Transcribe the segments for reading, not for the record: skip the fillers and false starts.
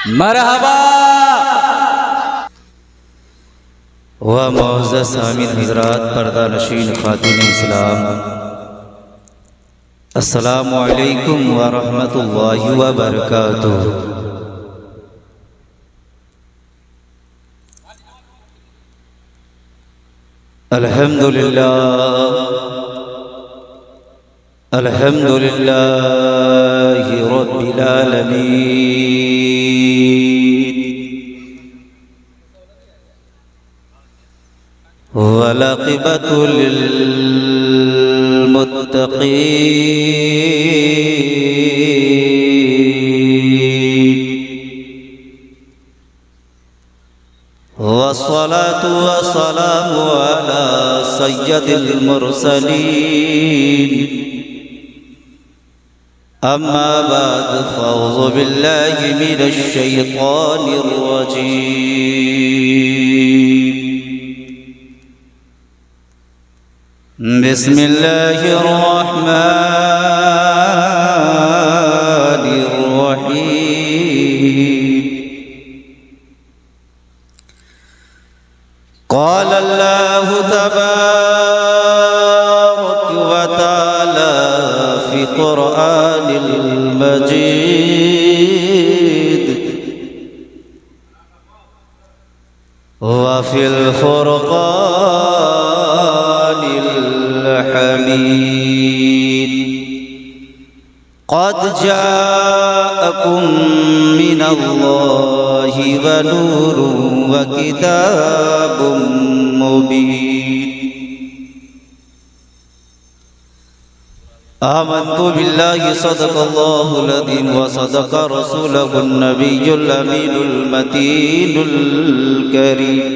मरहबा व मौज़ सामिन हज़रात, पर्दा नशीन ख़ातिन इस्लाम, अस्सलामु अलैकुम व रहमतुल्लाहि व बरकातुहू। अल्हम्दुलिल्लाहि रब्बिल आलमीन, वल आक़िबतु लिल मुत्तक़ीन, वस्सलातु वस्सलामु अला सय्यदिल मुरसलीन, अम्मा बाद फ़अऊज़ु बिल्लाहि मिनश शैतानिर रजीम। बिस्मिल्लाहिर रहमानिर रहीम। क़ाल अल्लाहु तबारक व तआला फ़ी क़ुरआनिल मजीद व फ़िल फ़ुरक़ानिल हमीद। क़द जाअकुम मिनल्लाहि व नूरुन व किताबुम मुबीन। आमन्तु बिल्लाहि सदक़ल्लाहुल अज़ीम व सदक़ रसूलुहुन नबियुल अमीनुल मतीनुल करीम,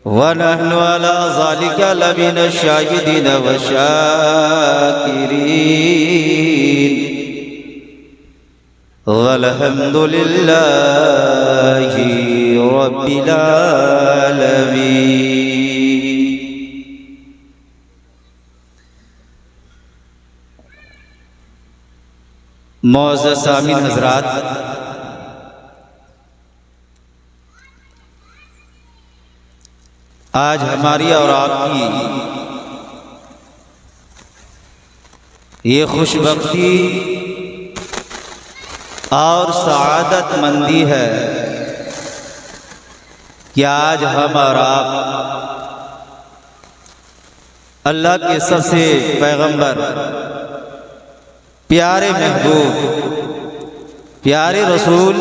व नहनु अला ज़ालिका लमिनश शाहिदीन व शाकिरीन, वल्हम्दुलिल्लाहि रब्बिल आलमीन। मौज़ज़ सामिन हज़रात, आज हमारी और आपकी ये खुशबख्ती और सआदतमंदी है कि आज हम और आप अल्लाह के सबसे पैगंबर, प्यारे महबूब, प्यारे रसूल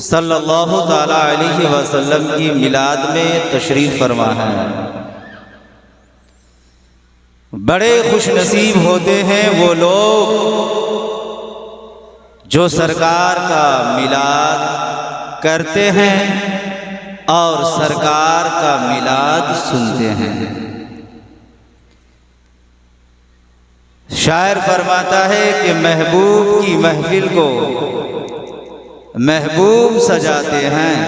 सल्लल्लाहु ताला अलैहि वसल्लम की मिलाद में तशरीफ़ फरमा है। बड़े खुशनसीब होते हैं वो लोग जो सरकार का मिलाद करते हैं और सरकार का मिलाद सुनते हैं। शायर फरमाता है कि महबूब की महफिल को महबूब सजाते हैं,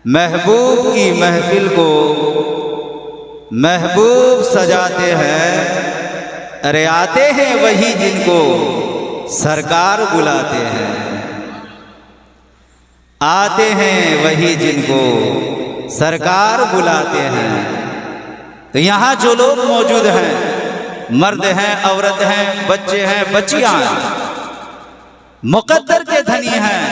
महबूब की महफिल को महबूब सजाते हैं। अरे आते हैं वही जिनको सरकार बुलाते हैं, आते हैं वही जिनको सरकार बुलाते हैं। तो यहाँ जो लोग मौजूद हैं, मर्द हैं, औरत हैं, बच्चे हैं, बच्चियां हैं, मुक़द्दर के धनी हैं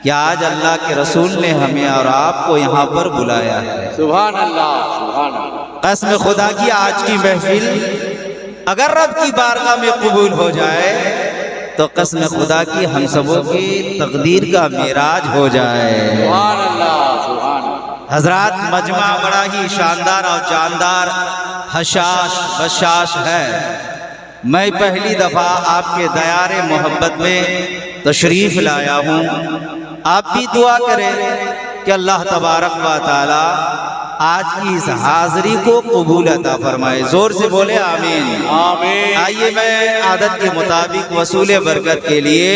कि आज अल्लाह के रसूल ने हमें और आपको यहाँ पर बुलाया है। सुभान अल्लाह, सुभान अल्लाह। कसम खुदा की आज की महफिल अगर रब की बारगाह में कबूल हो जाए तो कसम खुदा की हम सबों की तकदीर का मेराज हो जाए। सुभान अल्लाह, सुभान अल्लाह। हजरात, मजमा बड़ा ही शानदार और जानदार, हशाश बशाश है। मैं पहली दफ़ा आपके दयारे मोहब्बत में तशरीफ़ लाया हूँ। आप भी दुआ करें कि अल्लाह तबारक व तआला आज की इस हाज़री को कबूल अता फरमाए। ज़ोर से बोले आमीन, आमीन। आइए मैं आदत के मुताबिक वसूल बरकत के लिए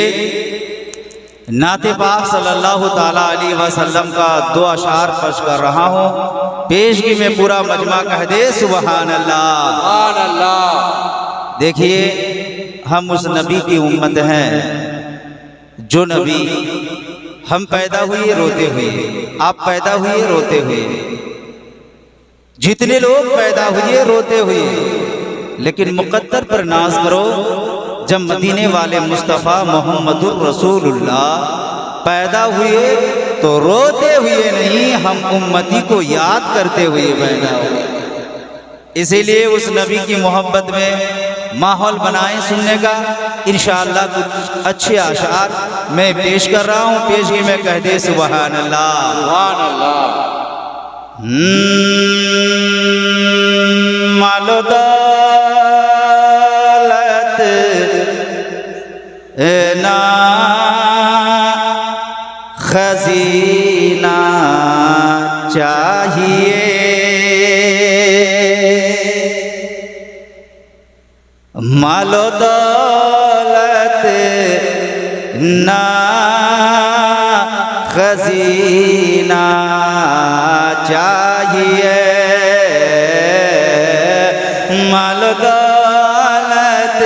नाते पाक सल्लल्लाहु ताला अलैहि वसल्लम का दो अशार पेश कर रहा हूँ। पेशगी में पूरा मजमा कह दे सुभान अल्लाह, सुभान अल्लाह। देखिए हम उस नबी की उम्मत हैं जो नबी हम पैदा हुए रोते हुए, आप पैदा हुए रोते हुए, जितने लोग पैदा हुए रोते हुए, लेकिन मुकद्दर पर नाज करो जब मदीने वाले मुस्तफ़ा मोहम्मदुर रसूलुल्लाह पैदा हुए तो रोते हुए नहीं, हम उम्मती को याद करते हुए पैदा हुए। इसीलिए उस नबी की मोहब्बत में माहौल बनाएं सुनने का। इंशाअल्लाह कुछ अच्छे आशार मैं पेश कर रहा हूँ, पेशगी में कह दे सुभान अल्लाह। सुभान अल्लाह। मालो दौलत ना खजीना चाहिए, मालो दौलत ना खजीना चाहिए, मालो दौलत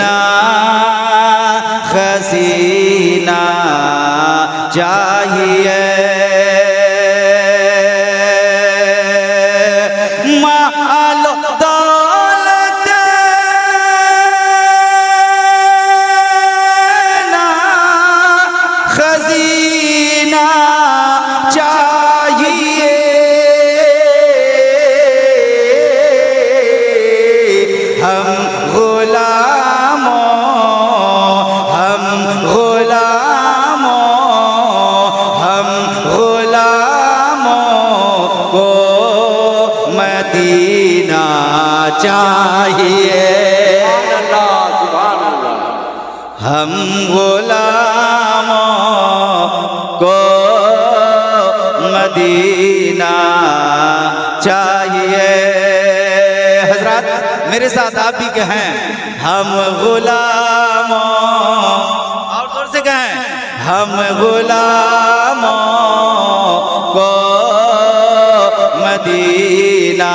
ना खजीना चाहिए, मालो दौलत ना खजीना चाहिए, हम गुलामों, हम गुलामों, हम गुलामों को मदीना चाहिए, सुभान अल्लाह। हम गुलामों को मदीना चाहिए। हजरत मेरे साथ आप भी कहें, हम गुलामों, और जोर से कहें, हम गुलामों को मदीना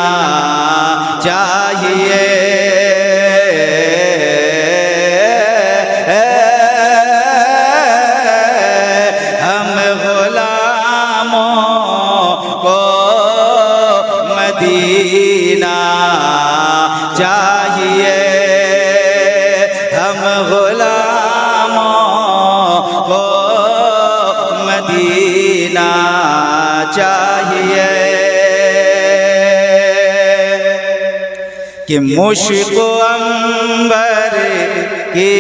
चाहिए, हम गुलामों को मदीना चाहिए, हम गुलामों को मदीना चाहिए, कि मुश्को अंबर की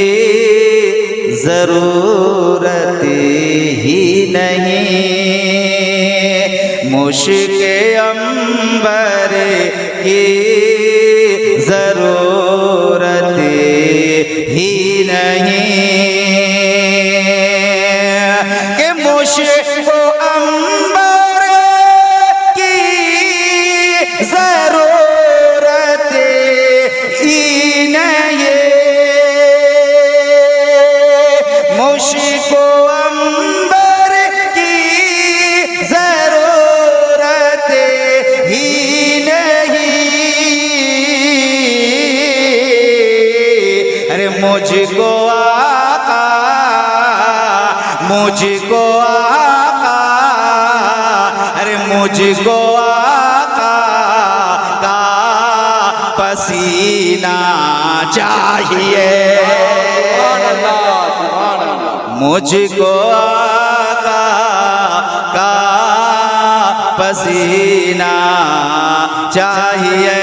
जरूरत ही नहीं, मुश्के अंबर की जरूरत ही नहीं, कि मुश्को अंबर की जरूरत ही नहीं, मुश्को अंबर की जरूरत ही नहीं, अरे मुझको आका, मुझको आका, अरे मुझको आका का पसीना चाहिए, मुझको आका का पसीना चाहिए,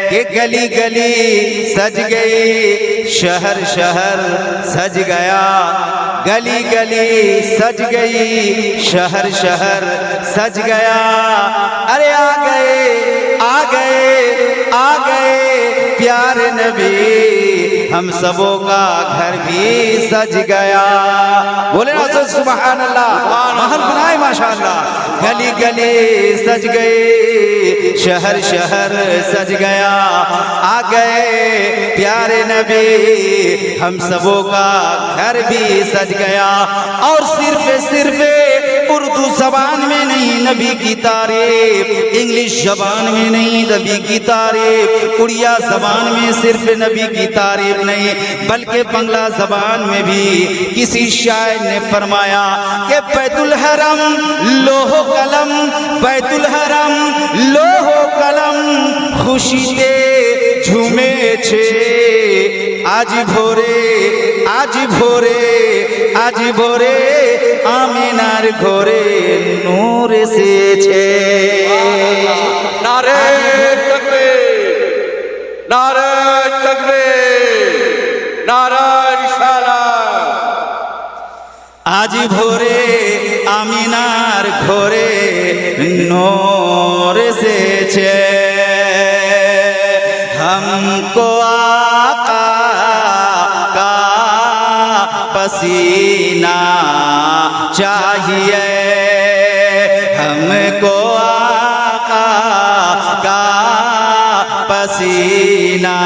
कि गली गली सज गई, शहर शहर सज गया, गली गली सज गई, शहर शहर सज गया, अरे आ गए आ गए आ गए प्यारे नबी, हम सबों का घर भी सज गया। बोले ना सुभान अल्लाह, महल बनाए माशाअल्लाह, गली गली सज गए, शहर शहर सज गया, आ गए प्यारे नबी, हम सबों का घर भी सज गया, और सिर्फ उर्दू जबान में नहीं नबी की तारीफ, इंग्लिश जबान में नहीं नबी की तारीफ, उड़िया जबान में सिर्फ नबी की तारीफ नहीं बल्कि बंगला जबान में भी किसी शायर ने फरमाया कि बैतुल हरम लोहो कलम, बैतुल हरम लोहो कलम खुशीते झूमे छे आज भोरे, आज भोरे, आज भोरे आमिनार घोरे नूर से छे। नारे तकबीर, नारे तकबीर, नारे रिसालत। आज भोरे आमिनार घोरे नूर से छे। हमको आका का पसीना चाहिए, हमको आका का पसीना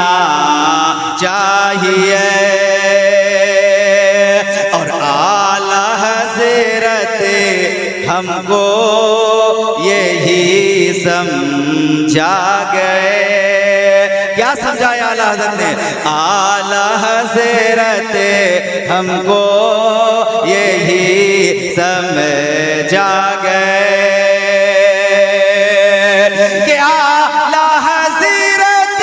चाहिए और आला हज़रत हमको यही समझा गए। क्या समझाया आला हज़रत ने? आला हज़रत हमको यही समझा गए कि आला हज़रत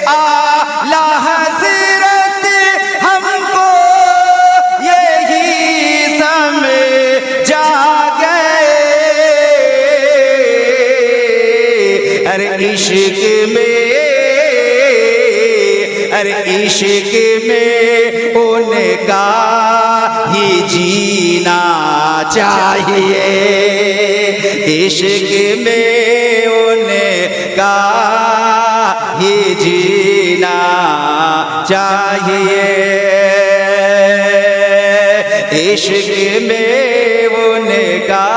आला हज़रत हमको यही समझा गए। अरे इश्क में, अरे इश्क में उनका ही जीना चाहिए, इश्क में उनका ही जीना चाहिए, इश्क में उनका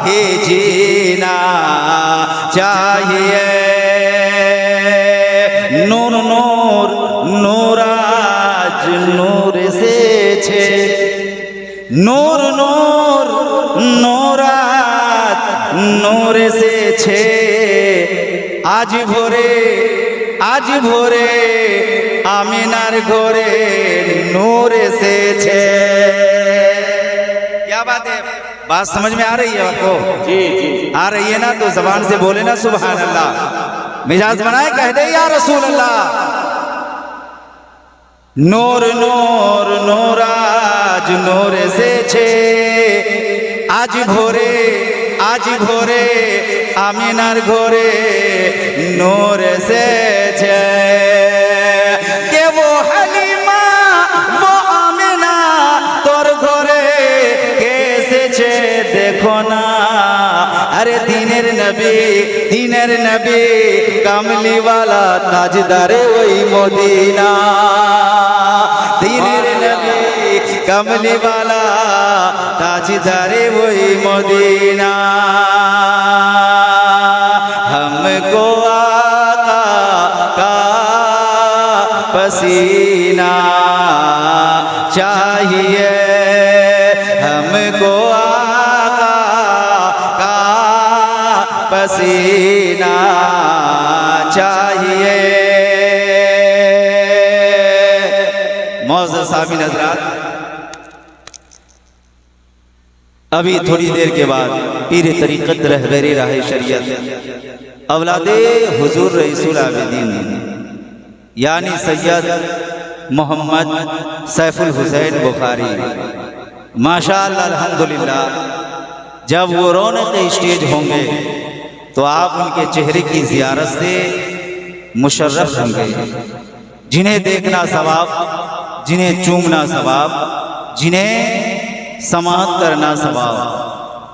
ही जीना चाहिए। नूर नूर नूराज नूर से छे, नूर नूर नूराज नूर से छे। आज भोरे, आज भोरे आमिनार घोरे नूर से छे। क्या बात है? बात समझ में आ रही है आपको? जी जी आ रही है ना? तो जबान से बोले ना सुभान अल्लाह, मिजाज बनाए कह दे या रसूल अल्लाह। नूर नूर नूराज नूर से छे, आज भोरे, आज भोरे आमिनार घोरे नूर से छे। के वो हलीमा वो आमिना तोर घोरे कैसे छे देखो ना। अरे दीनेर नबी, दीनेर नबी कमली वाला ताजदारे वही मोदीना, दीनेर नबी कमली वाला ताजदारे वही मोदीना। हमको आका का पसीना चाहिए, हमको आका का पसीना चाहिए। मौजूद सामीन हज़रात, अभी थोड़ी देर के बाद पीर तरीक़त रहबरे राह शरीयत औलादे हुजूर रईसुल आबिदीन यानी सैयद मोहम्मद सैफुल हुसैन बुखारी माशाअल्लाह अल्हम्दुलिल्लाह, जब वो रौनक स्टेज होंगे तो आप उनके चेहरे की ज़ियारत से मुशर्रफ होंगे। जिन्हें देखना सवाब, जिन्हें चूमना सवाब, जिन्हें समाअत करना सवाब।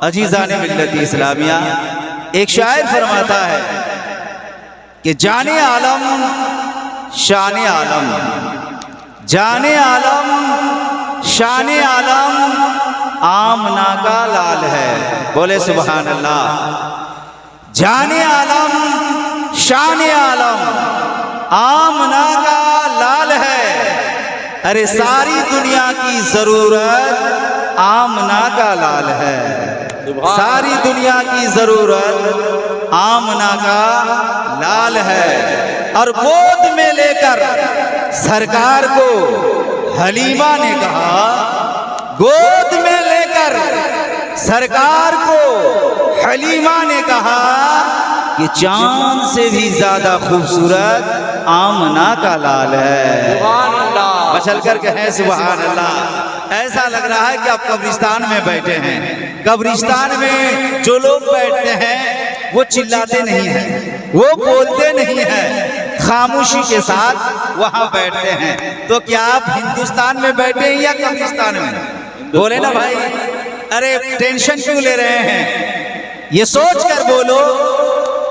अजीज़ान मिल्लत इस्लामिया, एक शायर फरमाता है कि जाने आलम शान आलम, जाने आलम शान आलम आमना का लाल है। बोले सुभान अल्लाह। जाने आलम शान आलम आमना का लाल है। अरे सारी दुनिया की जरूरत आमना का लाल है। सारी दुनिया की जरूरत आमना का लाल है। और गोद में लेकर सरकार को हलीमा ने कहा, गोद में लेकर सरकार को हलीमा ने कहा कि चांद से भी ज्यादा खूबसूरत आमना का लाल है। सुभान अल्लाह। मचल कर कहें सुभान अल्लाह। ऐसा लग रहा है कि आप कब्रिस्तान में बैठे हैं। कब्रिस्तान में जो लोग बैठते हैं वो चिल्लाते नहीं हैं, वो बोलते नहीं हैं, खामोशी के साथ वहां बैठते हैं। तो क्या आप हिंदुस्तान में बैठे हैं या कब्रिस्तान में? बोले ना भाई। अरे टेंशन क्यों ले रहे हैं? ये सोच कर बोलो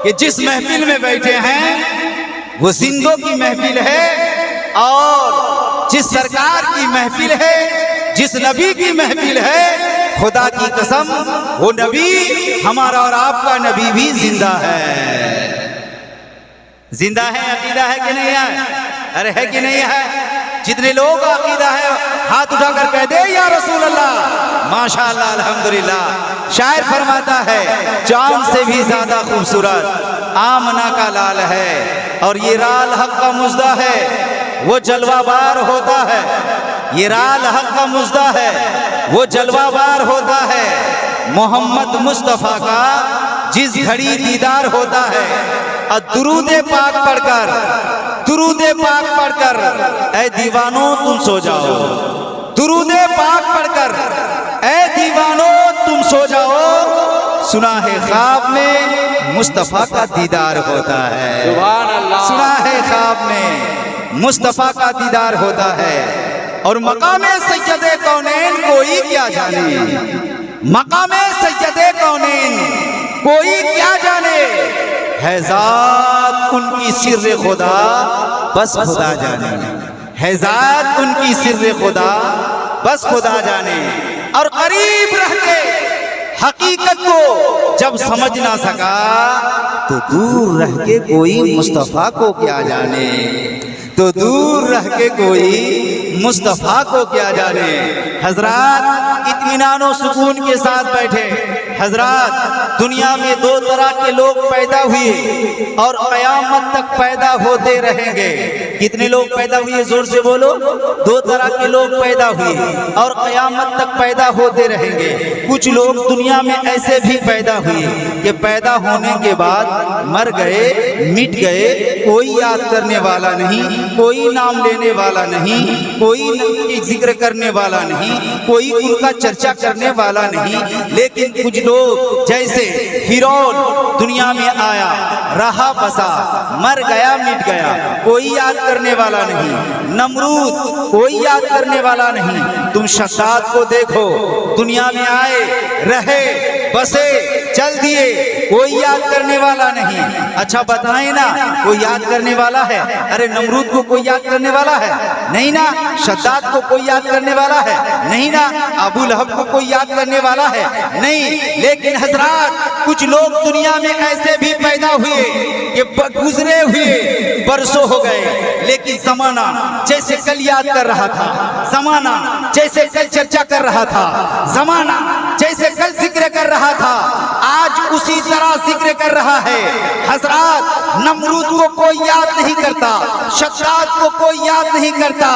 कि जिस महफिल में बैठे हैं वो जिंदों की महफिल है, और जिस सरकार की महफिल है, जिस नबी की महफिल है, खुदा की कसम वो नबी हमारा और आपका नबी भी जिंदा है। जिंदा है, अकीदा है कि नहीं है? अरे है कि नहीं है? जितने लोग अकीदा है हाथ उठाकर कह दे या रसूल अल्लाह। माशाअल्लाह, अल्हम्दुलिल्लाह। शायर फरमाता है चांद से भी ज्यादा खूबसूरत आमना का लाल है, और ये राल हक का मुजदा है, वो जलवाबार होता है। ये राल हक का मुजदा है, वो जलवाबार होता है। मोहम्मद मुस्तफ़ा का जिस घड़ी दीदार होता है, और दुरूदे पाक पढ़कर, दुरूदे पाक पढ़कर ऐ दीवानो तुम सो जाओ। दुरूदे पाक पढ़कर ऐ दीवानो तुम सो जाओ। सुना है ख्वाब में मुस्तफ़ा का दीदार होता है। सुभान अल्लाह। सुना है ख्वाब में मुस्तफ़ा का दीदार होता है। और मकामे सैयदे कौनैन कोई क्या जाने, मकामे सैयदे कौनैन कोई क्या जाने, है ज़ात उनकी सिर्र खुदा बस खुदा जाने, है ज़ात उनकी सिर्र खुदा बस खुदा जाने। और करीब रह के हकीकत को जब समझ ना सका तो दूर रह के कोई मुस्तफ़ा को क्या जाने, तो दूर रह के कोई मुस्तफ़ा को क्या जाने। हजरात इत्मीनान और सुकून के साथ बैठे। हजरात दुनिया में दो तरह के लोग पैदा हुए और क़यामत तक पैदा होते रहेंगे। कितने लोग पैदा हुए? जोर से बोलो। दो तरह के लोग पैदा हुए और क़यामत तक पैदा होते रहेंगे। कुछ लोग दुनिया में ऐसे भी पैदा हुए कि पैदा होने के बाद मर गए, मिट गए, कोई याद करने वाला नहीं, कोई नाम लेने वाला नहीं, कोई जिक्र करने वाला नहीं, कोई उनका चर्चा करने वाला नहीं। लेकिन कुछ लोग जैसे फिरौन दुनिया में आया, रहा बसा, मर गया, मिट गया, कोई याद करने वाला नहीं। नमरूद कोई याद करने वाला नहीं। तुम शद्दाद को देखो, दुनिया में आए, रहे, बसे, चल दिए, कोई याद करने वाला नहीं। अच्छा बताएं ना, कोई याद करने वाला है? अरे नमरूद को कोई याद करने वाला है? नहीं ना। शद्दाद को कोई याद करने वाला है? नहीं ना। अबू लहब को कोई याद करने वाला है? नहीं। लेकिन हजरात कुछ लोग दुनिया में ऐसे भी पैदा हुए कि गुजरे हुए बरसों हो गए, लेकिन जमाना जैसे कल याद कर रहा था, जमाना जैसे कल चर्चा कर रहा था, जमाना जैसे कल जिक्र कर रहा था, आज उसी तरह जिक्र कर रहा है। हजरात नमरूद को कोई याद नहीं करता, शद्दाद को कोई याद नहीं करता,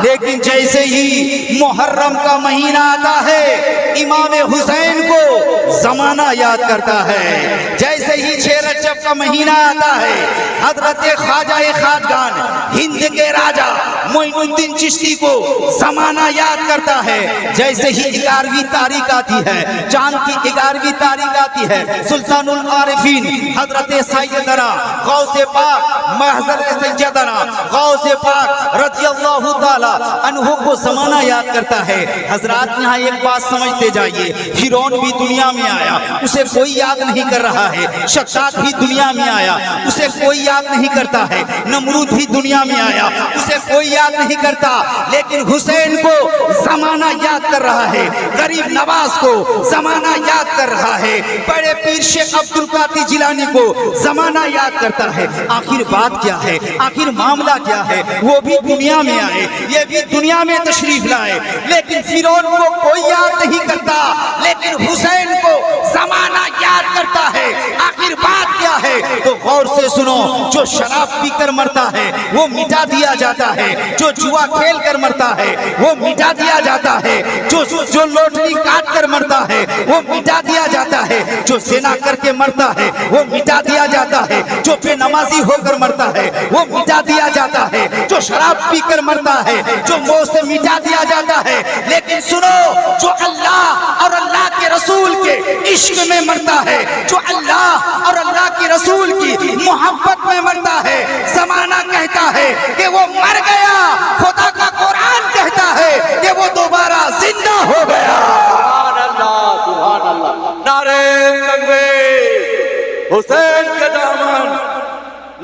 लेकिन जैसे ही मुहर्रम का महीना आता है, इमाम हुसैन को जमाना याद करता है। जैसे ही 6 रजब का महीना आता है, हजरत ख्वाजा खाजगान हिंद के राजा मोइनुद्दीन चिश्ती को जमाना याद करता है। जैसे ही 11वीं तारीख आती है, चांद की 11वीं तारीख आती है, सुल्तानुल आरिफीन हजरत सैयदना गौसे पाक हजरत सैयदना गौसे पाक रज़ियल्लाहु ताला अन्हु को जमाना याद करता है। हजरात यहाँ एक बात समझते जाइए, फिरौन भी दुनिया में आया, उसे कोई याद नहीं कर रहा है। शद्दाद भी दुनिया में आया, उसे कोई याद नहीं करता है। नमरूद भी दुनिया में आया, उसे कोई याद नहीं करता, लेकिन हुसैन को जमाना याद कर रहा है। गरीब नवाज को जमाना याद कर रहा है। बड़े पीर शेख अब्दुल कादिर जिलानी को जमाना याद करता है, आखिर बात क्या है, आखिर मामला क्या है। वो भी दुनिया में आए, ये भी दुनिया में तशरीफ लाए, लेकिन फिरौन को कोई याद नहीं करता, लेकिन हुसैन को जमाना याद करता है। आखिर बात क्या है, तो गौर से सुनो। जो शराब पीकर मरता है वो मिटा दिया जाता है, जो जुआ खेल कर मरता है वो मिटा दिया जाता है, जो लॉटरी काट कर मरता है वो मिटा दिया जाता है, जो सेना करके मरता है वो मिटा दिया जाता है, जो बेनमाजी होकर मरता है वो मिटा दिया जाता है, जो शराब पीकर मरता है जो मौत से मिटा दिया जाता है। लेकिन सुनो, जो अल्लाह और अल्लाह के रसूल के इश्क में मरता है, जो अल्लाह और अल्लाह के रसूल की मोहब्बत में मरता है, जमाना कहता है कि वो मर गया, खुदा का कुरान कहता है कि वो दोबारा जिंदा हो गया। सुभान अल्लाह, सुभान अल्लाह। नारे तकबीर, हुसैन का दामन,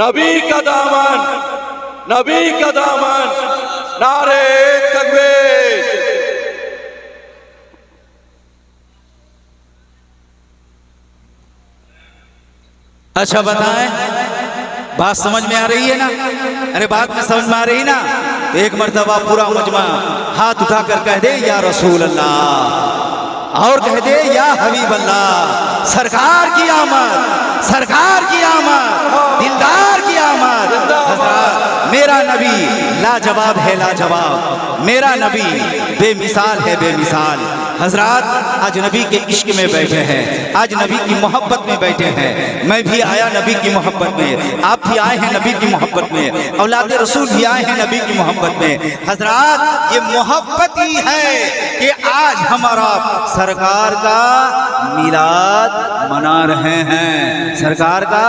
नबी का दामन, नबी का दामन, नारे तकबीर। अच्छा बताएं, बात समझ में आ रही है ना? अरे बात में समझ में आ रही ना? तो एक मर्तबा पूरा मजमा हाथ उठाकर कह दे या रसूल अल्लाह, और कह दे या हबीब अल्लाह। सरकार की आमद, सरकार की आमद, दिलदार की आमद। मेरा नबी लाजवाब है लाजवाब, मेरा नबी बेमिसाल है बेमिसाल। हजरात आज नबी के इश्क में बैठे हैं, आज नबी की मोहब्बत में बैठे हैं। मैं भी आया नबी की मोहब्बत में, आप भी आए हैं नबी की मोहब्बत में, औलाद रसूल भी आए हैं नबी की मोहब्बत में। हजरात ये मोहब्बत ही है कि आज हमारा सरकार का मिलाद मना रहे हैं, सरकार का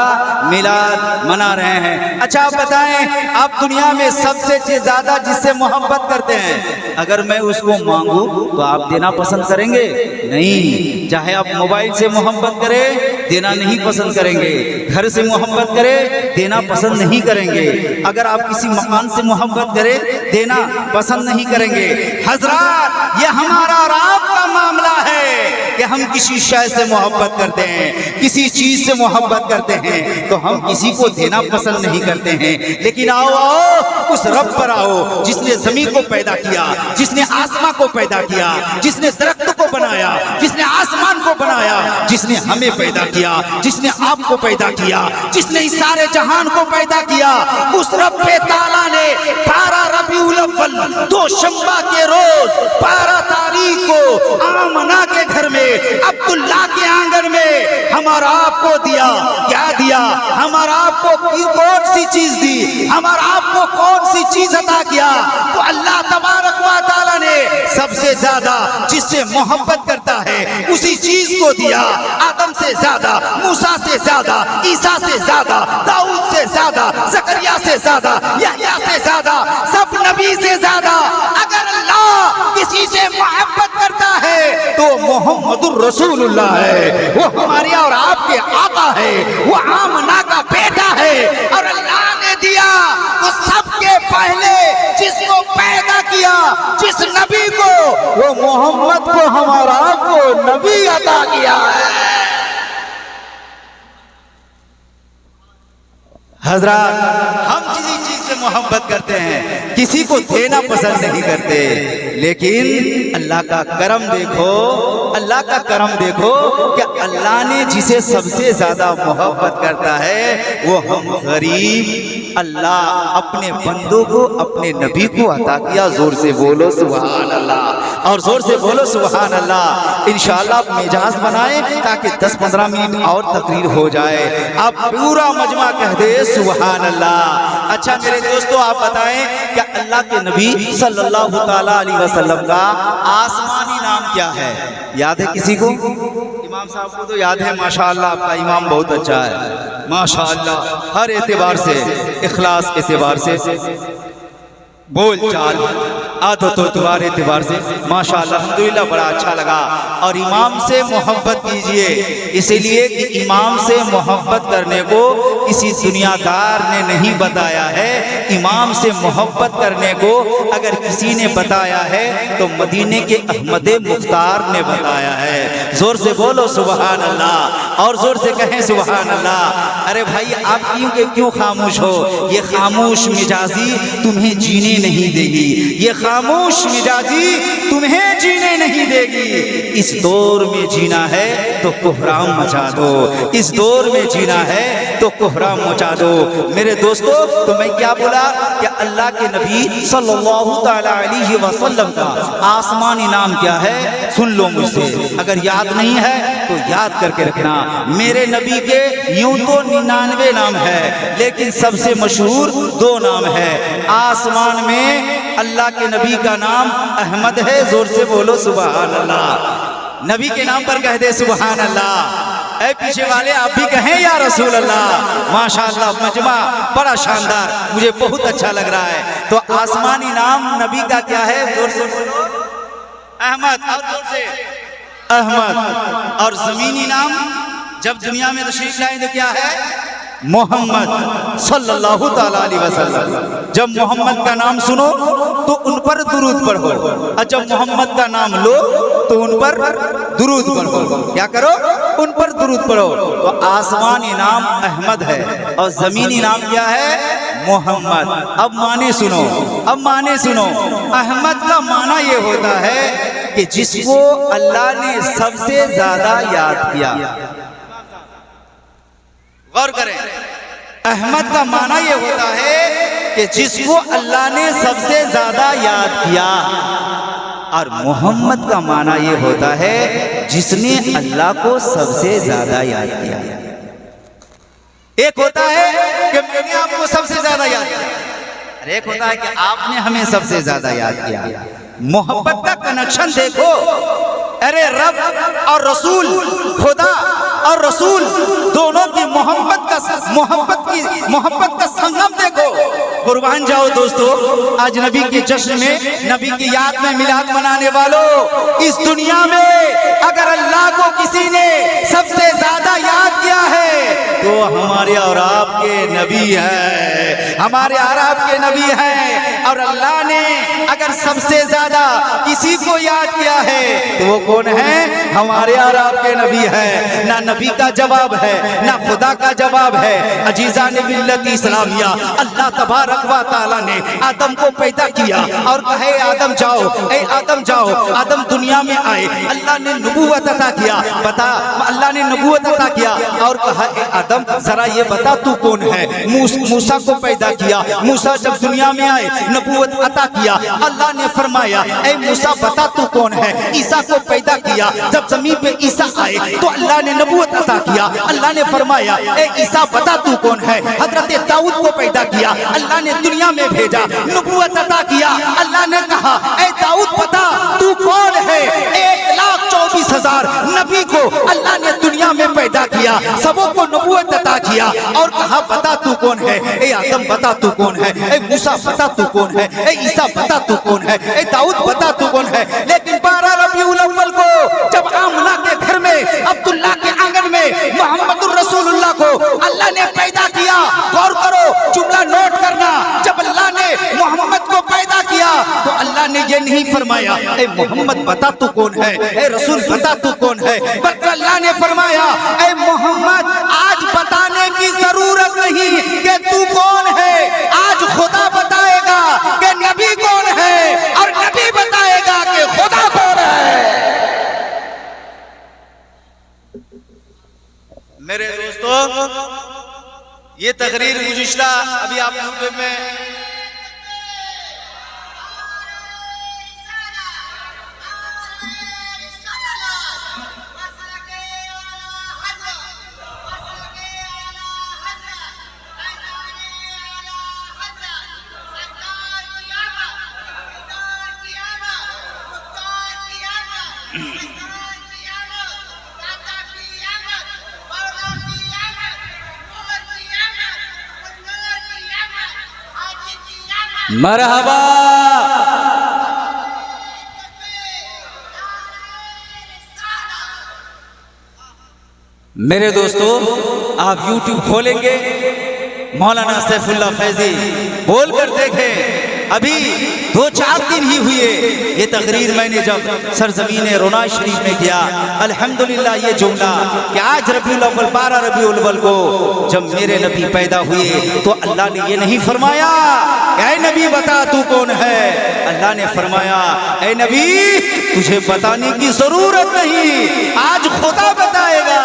मिलाद मना रहे हैं। अच्छा आप बताएं, आप दुनिया में सबसे ज्यादा जिससे मोहब्बत करते हैं, अगर मैं उसको मांगू तो आप देना पसंद करेंगे? नहीं। चाहे आप मोबाइल से मोहब्बत करें, देना नहीं पसंद करेंगे। घर से मोहब्बत करें, देना पसंद नहीं करेंगे। अगर आप किसी मकान से मोहब्बत करें, देना पसंद नहीं करेंगे। हजरात ये हमारा और आपका मामला है कि हम किसी शय से मोहब्बत करते हैं, किसी चीज से मोहब्बत करते हैं, तो हम किसी को देना पसंद नहीं करते हैं। लेकिन आओ आओ उस रब पर आओ जिसने जमीन को पैदा किया, जिसने आसमां को पैदा किया, जिसने दरख्त को बनाया, जिसने आसमान को बनाया, जिसने हमें पैदा किया, जिसने आपको पैदा किया, जिसने इस सारे जहान को पैदा किया। उस रब ताला ने 12 रबीउल अव्वल दोशंबा के रोज 12 तारीख को आमना के घर में, अब्दुल्ला के आंगन में हमारा आपको दिया। क्या दिया? हमारा आपको कौन सी चीज दी? हमारा आपको कौन सी चीज अता किया? तो अल्लाह तबारक व तआला ने सबसे ज्यादा जिससे मोहब्बत करता है उसी चीज को दिया। आदम से ज्यादा, मूसा से ज्यादा, ईसा से ज्यादा, दाऊद से ज्यादा, जकरिया से ज्यादा, यहया से ज्यादा, सब नबी से ज्यादा। अगर अल्लाह किसी से मोहब्बत करता है तो मोहम्मदुर रसूलुल्लाह है, वो हमारे और आपके आका है, वो आमना का बेटा है। और अल्लाह ने दिया तो सबके पहले जिसको पैदा किया, जिस नबी को, वो मोहम्मद को हमारा को नबी अता किया है। हजरत हम किसी चीज से मोहब्बत करते हैं, किसी को देना पसंद नहीं करते, लेकिन अल्लाह का करम देखो, अल्लाह का करम देखो कि अल्लाह ने जिसे सबसे ज्यादा मोहब्बत करता है वो हम गरीब, अल्लाह अपने बंदों को, अपने नबी को अता किया। जोर से बोलो सुभान अल्लाह, और जोर से बोलो सुभान अल्लाह। इंशाअल्लाह आप मिजाज बनाए ताकि 10-15 मिनट और तकरीर हो जाए, आप पूरा मजमा कह दे सुभान अल्लाह। अच्छा मेरे दोस्तों आप बताएं कि अल्लाह के नबी सल्लल्लाहु ताला अलैहि वसल्लम का आसमानी नाम क्या है? याद है किसी को? इमाम साहब को तो याद है, माशाअल्लाह आपका इमाम बहुत अच्छा है माशाअल्लाह, हर एतबार से, इखलास एतबार से, बोल चाल, आदतों एतबार एतबार से माशाअल्लाह अल्हम्दुलिल्लाह बड़ा अच्छा लगा। और इमाम से मोहब्बत कीजिए, इसलिए कि इमाम से मोहब्बत करने को किसी दुनियादार ने नहीं बताया है। इमाम से मोहब्बत करने को अगर किसी ने बताया है तो मदीने के अहमद मुख्तार ने बताया है। जोर से बोलो सुभान अल्लाह, और जोर से कहें सुभान अल्लाह। अरे भाई आप क्यों खामोश हो? ये खामोश मिजाजी तुम्हें जीने नहीं देगी, ये खामोश मिजाजी तुम्हें जीने नहीं देगी। इस दौर में जीना है तो कोहराम मचा दो, इस दौर में जीना है तो कोहराम मचा दो। मेरे दोस्तों, तो मैं क्या बोला कि अल्लाह के नबी सल्लल्लाहु ताला अलैहि वसल्लम का आसमानी नाम क्या है? सुन लो मुझसे, अगर याद नहीं है तो याद करके रखना। मेरे नबी के यूं तो 99 नाम है, लेकिन सबसे मशहूर 2 नाम है। आसमान में अल्लाह के नबी का नाम अहमद है, जोर से बोलो सुभान अल्लाह। नबी के नाम पर कह दे सुभान अल्लाह। ऐ पीछे वाले आप भी कहें या रसूल अल्लाह। माशाअल्लाह, मजमा बड़ा शानदार, मुझे बहुत अच्छा लग रहा है। तो आसमानी नाम नबी का क्या है? जोर से बोलो अहमद, और जोर से अहमद। और जमीनी नाम जब दुनिया में तशरीफ लाए तो क्या है? मोहम्मद सल्लल्लाहु ताला अलैहि वसल्लम। जब मोहम्मद का नाम सुनो तो उन पर दुरूद पढ़ो, और जब मोहम्मद का नाम लो तो उन पर दुरूद पढ़ो। क्या करो? उन पर दुरूद पढ़ो। तो आसमानी नाम अहमद है और जमीनी नाम क्या है? मोहम्मद। अब माने सुनो, अब माने सुनो। अहमद का माना ये होता है कि जिसको अल्लाह ने सबसे ज्यादा याद किया। गौर करें, अहमद का माना ये होता है कि जिसको अल्लाह ने सबसे ज्यादा याद किया, और मोहम्मद का माना ये होता है जिसने अल्लाह को सबसे ज्यादा याद किया। एक होता है कि मैंने आपको सबसे ज्यादा याद किया, और एक होता है कि आपने हमें सबसे ज्यादा याद किया। मोहब्बत का कनेक्शन देखो। अरे रब और रसूल, खुदा और रसूल दोनों की मोहब्बत का संगम देखो। कुर्बान जाओ दोस्तों, आज नबी के जश्न में, नबी की याद में मिलाद मनाने वालों, इस दुनिया में अगर अल्लाह को किसी ने सबसे ज्यादा याद किया है तो हमारे और आपके नबी है, हमारे और आपके नबी हैं। और अल्लाह ने अगर सबसे ज्यादा किसी को याद किया है तो वो कौन है? हमारे और आपके नबी है। ना नबी का जवाब है, ना खुदा का जवाब है। अजीज़ान मिल्लत इस्लामिया, अल्लाह तबारक व तआला ने आदम को पैदा किया और कहे आदम जाओ, ए आदम जाओ। आदम दुनिया में आए, अल्लाह ने नबूवत अता किया। बता, अल्लाह ने नबूवत अता किया और कहा ए आदम जरा ये बता तू कौन है? मूसा को पैदा किया। मूसा जब दुनिया में आए, नबूवत अता किया। अल्लाह ने फरमाया ए मूसा बता तू कौन है? ईसा को पैदा किया। जब जमीन पे ईसा आए तो अल्लाह ने नबूवत अता किया। अल्लाह ने फरमाया ए ईसा बता तू कौन है? हजरत दाऊद को पैदा किया। अल्लाह ने दुनिया में भेजा, नबूवत अता किया। अल्लाह ने कहा ए दाऊद बता तू कौन है? 1,24,000 नबी को अल्लाह ने दुनिया में पैदा किया, सबों को नबूवत अता किया और कहा बता तू कौन है? ए आदम बता तू कौन है? ए मूसा बता तू कौन है? ए ईसा बता तू कौन है? ए दाऊद बता तू कौन है? लेकिन 12 रबीउल अव्वल को जब आमना के घर में, अब्दुल्ला के आंगन में मोहम्मदुर रसूलुल्लाह को अल्लाह ने पैदा किया। गौर करो, जुमला नोट करना। जब अल्लाह ने मोहम्मद को पैदा किया तो अल्लाह ने ये नहीं फरमाया ए मोहम्मद बता तू कौन है? ए रसूल बता तू कौन है? बल्कि अल्लाह ने फरमाया ए मोहम्मद आज बताने की जरूरत नहीं कि तू कौन है, आज खुदा बताएगा कि नबी कौन है और नबी बताएगा कि खुदा कौन है। मेरे दोस्तों, ये तकरीर गुज़िश्ता अभी आप यूट्यूब में मरहबा। मेरे दोस्तों, आप YouTube खोलेंगे, मौलाना सैफुल्लाह फैजी बोलकर देखें अभी 2-4 दिन ही हुए ये तकरीर मैंने जब सरजमीन रोना शरीफ में किया, अल्हम्दुलिल्लाह ये जुमला कि आज रबीउल अव्वल 12 रबीउल अव्वल को जब मेरे नबी पैदा हुए तो अल्लाह ने ये नहीं फरमाया ऐ नबी बता तू कौन है। अल्लाह ने फरमाया ऐ नबी तुझे बताने की जरूरत नहीं, आज खुदा बताएगा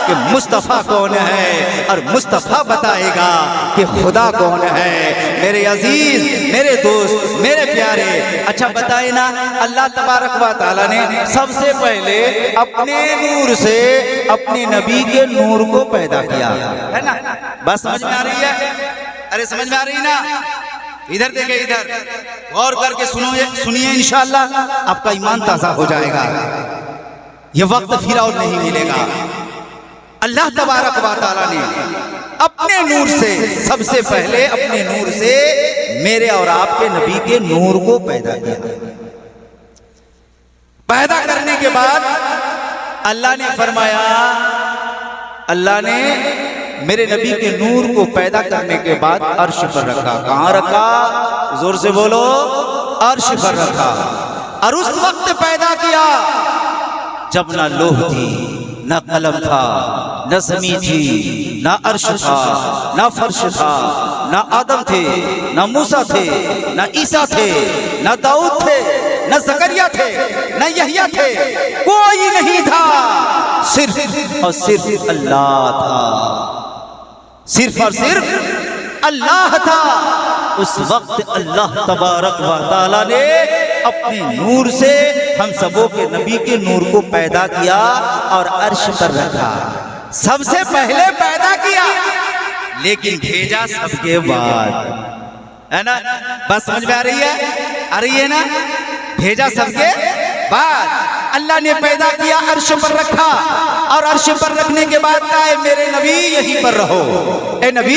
कि मुस्तफ़ा कौन है और मुस्तफ़ा बताएगा कि खुदा कौन है। मेरे अजीज, मेरे दोस्त, मेरे प्यारे, अच्छा बताए ना, अल्लाह तबारक व तआला ने सबसे पहले अपने नूर से अपने नबी के नूर को पैदा किया, है ना? बस समझ में आ रही है? अरे समझ में आ रही ना? इधर देखे, इधर गौर करके सुनिए, इंशाअल्लाह आपका ईमान ताजा हो जाएगा। ये वक्त फिर और नहीं मिलेगा। अल्लाह तबारक व तआला ने अपने नूर से, सबसे पहले अपने नूर से मेरे और आपके नबी के नूर को पैदा किया। पैदा करने के बाद अल्लाह ने फरमाया, अल्लाह ने मेरे नबी के नूर को पैदा करने के बाद अर्श पर रखा। कहां रखा? जोर से बोलो, अर्श पर रखा। और उस वक्त पैदा किया जब ना लोह थी, ना कलम था, न ज़मीन थी, ना अर्श था, ना फर्श था, ना आदम थे, ना मूसा थे, ना ईसा थे, ना दाऊद थे, ना ज़करिया थे, ना यहया थे, कोई नहीं था, सिर्फ और सिर्फ अल्लाह था, सिर्फ और सिर्फ अल्लाह था। उस वक्त अल्लाह तबारक व तआला ने अपने नूर से हम सबों के नबी के नूर को पैदा किया और अर्श पर रखा। सबसे पहले पैदा किया, लेकिन भेजा सबके बाद, है ना? बस समझ में आ रही है? आ रही है ना? भेजा सबके बाद अल्लाह ने पैदा किया, अर्श पर रखा, और अर्श पर रखने के बाद कहा है मेरे नबी यहीं पर रहो, ए नबी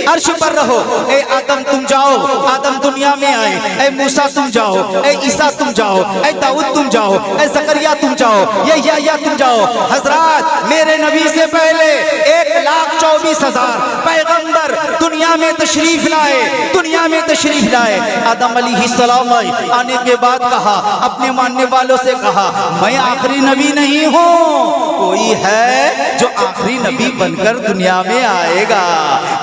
अर्श पर रहो। ए आदम तुम जाओ, आदम दुनिया में आए, ए मूसा तुम जाओ, ए ईसा तुम जाओ, ए दाऊद तुम जाओ, ए ज़करिया तुम जाओ, ये यहया तुम जाओ। हजरात, मेरे नबी से पहले 1,24,000 पैगंबर दुनिया में तशरीफ लाए, दुनिया में तशरीफ लाए। आदम अलैहिस्सलाम आने के बाद कहा, अपने मानने वालों से कहा, मैं आखिरी नबी नहीं हूँ, कोई है जो आखिरी नबी बनकर दुनिया में आएगा,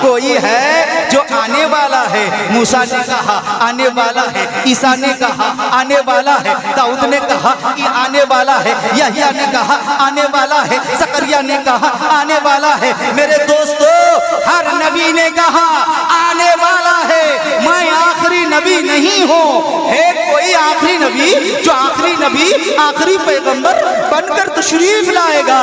कोई है जो आने वाला है। मूसा ने कहा आने वाला है, ईसा ने कहा आने वाला है, दाऊद ने कहा कि आने वाला है, यहया ने कहा आने वाला है, ज़करिया ने कहा आने वाला है। मेरे दोस्तों, हर नबी ने कहा आने वाला है, मैं आखिरी नबी नहीं हूँ। है कोई आखिरी नबी जो आखिरी नबी, आखिरी पैगंबर बनकर तशरीफ लाएगा?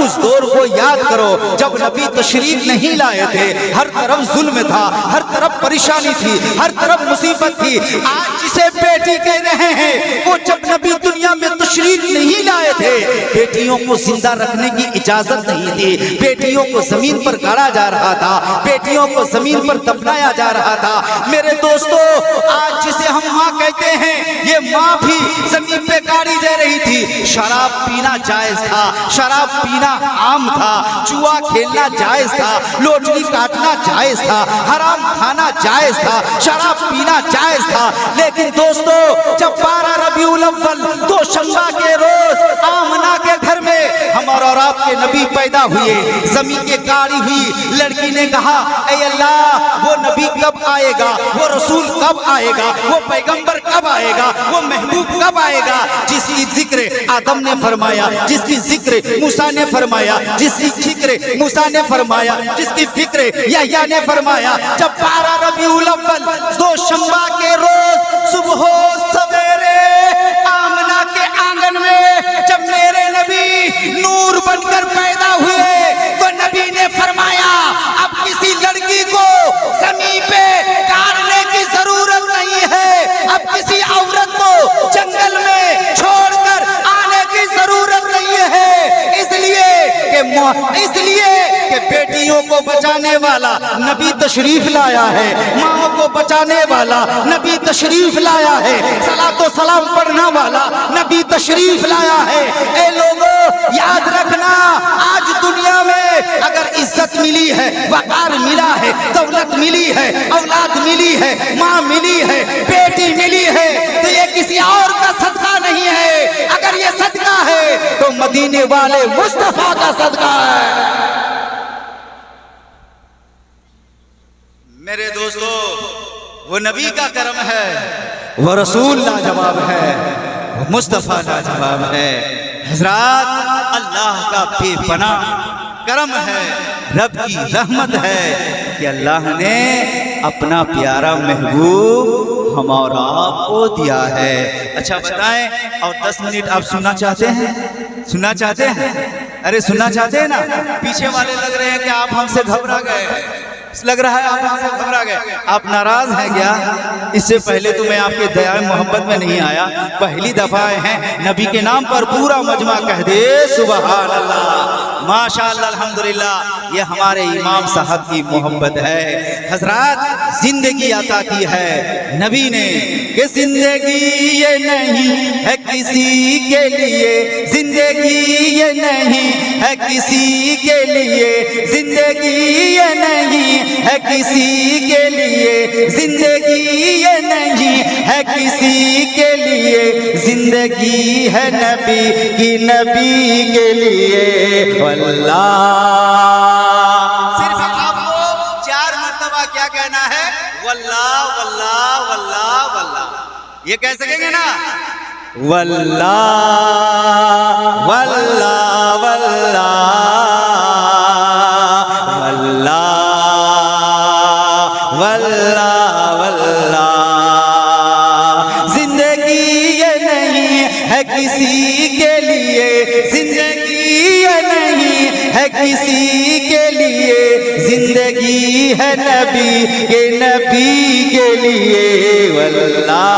उस दौर को याद करो जब नबी तशरीफ नहीं लाए थे, हर तरफ जुल्म था, हर तरफ परेशानी थी, हर तरफ मुसीबत थी। आज जिसे बेटी कह रहे हैं, वो जब नबी दुनिया में तशरीफ नहीं लाए थे, बेटियों को जिंदा रखने की इजाजत नहीं थी, बेटियों को जमीन पर गाड़ा जा रहा था, बेटियों को जमीन पर दफनाया जा रहा था। मेरे दोस्तों, आज जिसे हम माँ कहते हैं, ये माँ भी जमीन पे गाड़ी दे रही थी। शराब पीना जायज था, शराब पीना आम था, जुआ खेलना जायज था, लोटरी काटना जायज था, हराम खाना जायज था, शराब पीना जायज था। लेकिन दोस्तों, जब 12 रबीउल अव्वल दोशंबा के रोज आमना के घर में हमारा और आपके नबी पैदा हुए, जमीन के गाड़ी हुई, लड़की ने कहा ऐ अल्लाह, वो नबी कब आएगा, वो रसूल कब आएगा, वो पैगंबर कब आएगा, वो महबूब कब आएगा? जिसकी जिक्र आदम ने फरमाया, जिसकी जिक्र मूसा ने फरमाया, जिसकी जिक्र मूसा ने फरमाया, जिसकी फिक्र यहया ने फरमाया। जब 12 रबीउल अव्वल दोशंबा के रोज सुबह सवेरे आमना के आंगन में जब मेरे नबी नूर बनकर पैदा हुए, तो नबी ने फरमाया अब किसी लड़की को जमीन पे गाड़ने की जरूरत नहीं है, अब किसी औरत को जंगल में छोड़कर आने की जरूरत नहीं है। इसलिए कि बेटियों को बचाने वाला नबी तशरीफ लाया है, माँ को बचाने वाला नबी तशरीफ लाया है, सलातो सलाम पढ़ने वाला नबी तशरीफ लाया है। ए लोगों, याद रखना, आज दुनिया में अगर इज्जत मिली है, वकार मिला है, दौलत मिली है, औलाद मिली है, माँ मिली है, बेटी मदीने वाले मुस्तफा का सदका है। मेरे दोस्तों, वो नबी का करम है, वो रसूल लाजवाब है, वो मुस्तफ़ा लाजवाब है। हजरात, अल्लाह का बेपना करम है, रब की रहमत है कि अल्लाह ने अपना प्यारा महबूब हम और आपको दिया है। अच्छा बताएं, और 10 मिनट आप सुनना चाहते हैं? सुनना चाहते हैं? अरे सुनना चाहते हैं ना? पीछे वाले लग रहे हैं कि आप हमसे घबरा गए, लग रहा है आप हमसे घबरा गए। आप नाराज हैं क्या? इससे पहले तो मैं आपके दया मोहब्बत में नहीं आया, पहली दफा आए हैं। नबी के नाम पर पूरा मजमा कह दे सुभान अल्लाह, माशाअल्लाह, अल्हम्दुलिल्लाह। ये हमारे इमाम साहब की मोहब्बत है। हजरात, जिंदगी अता की है नबी ने कि जिंदगी ये नहीं है किसी के लिए, जिंदगी ये नहीं है किसी के लिए, जिंदगी ये नहीं है किसी के लिए, जिंदगी ये नहीं है किसी के लिए, जिंदगी है नबी की, नबी के लिए। वल्लाह, सिर्फ आपको 4 मर्तबा क्या कहना है? वल्लाह वल्लाह वल्लाह वल्लाह। ये कह सकेंगे ना? वल्लाह वल्लाह वल्लाह वल्लाह वल्लाह। जिंदगी ये नहीं है किसी के लिए, जिंदगी ये नहीं है किसी के लिए, जिंदगी है नबी के, नबी के लिए। वल्लाह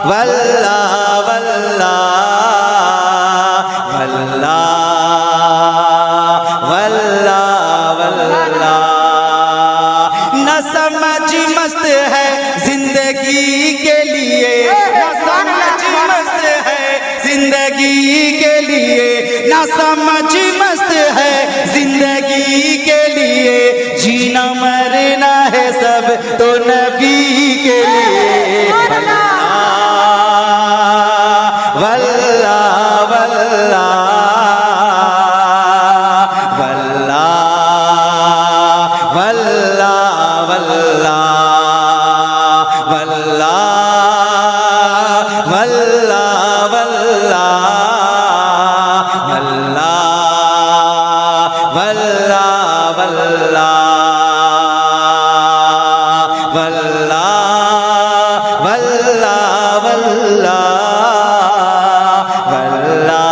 वल्लाह वल्लाह वल्लाह वल्लाह वल्लाह। न समझ मस्त है जिंदगी के लिए, न समझ मस्त है जिंदगी के लिए, न समझ मस्त है जिंदगी के लिए, जीना मरना है सब तो नबी के लिए। वल्लाह वल्लाह वल्लाह वल्लाह वल्लाह वल्लाह वल्लाह वल्लाह वल्लाह वल्लाह वल्लाह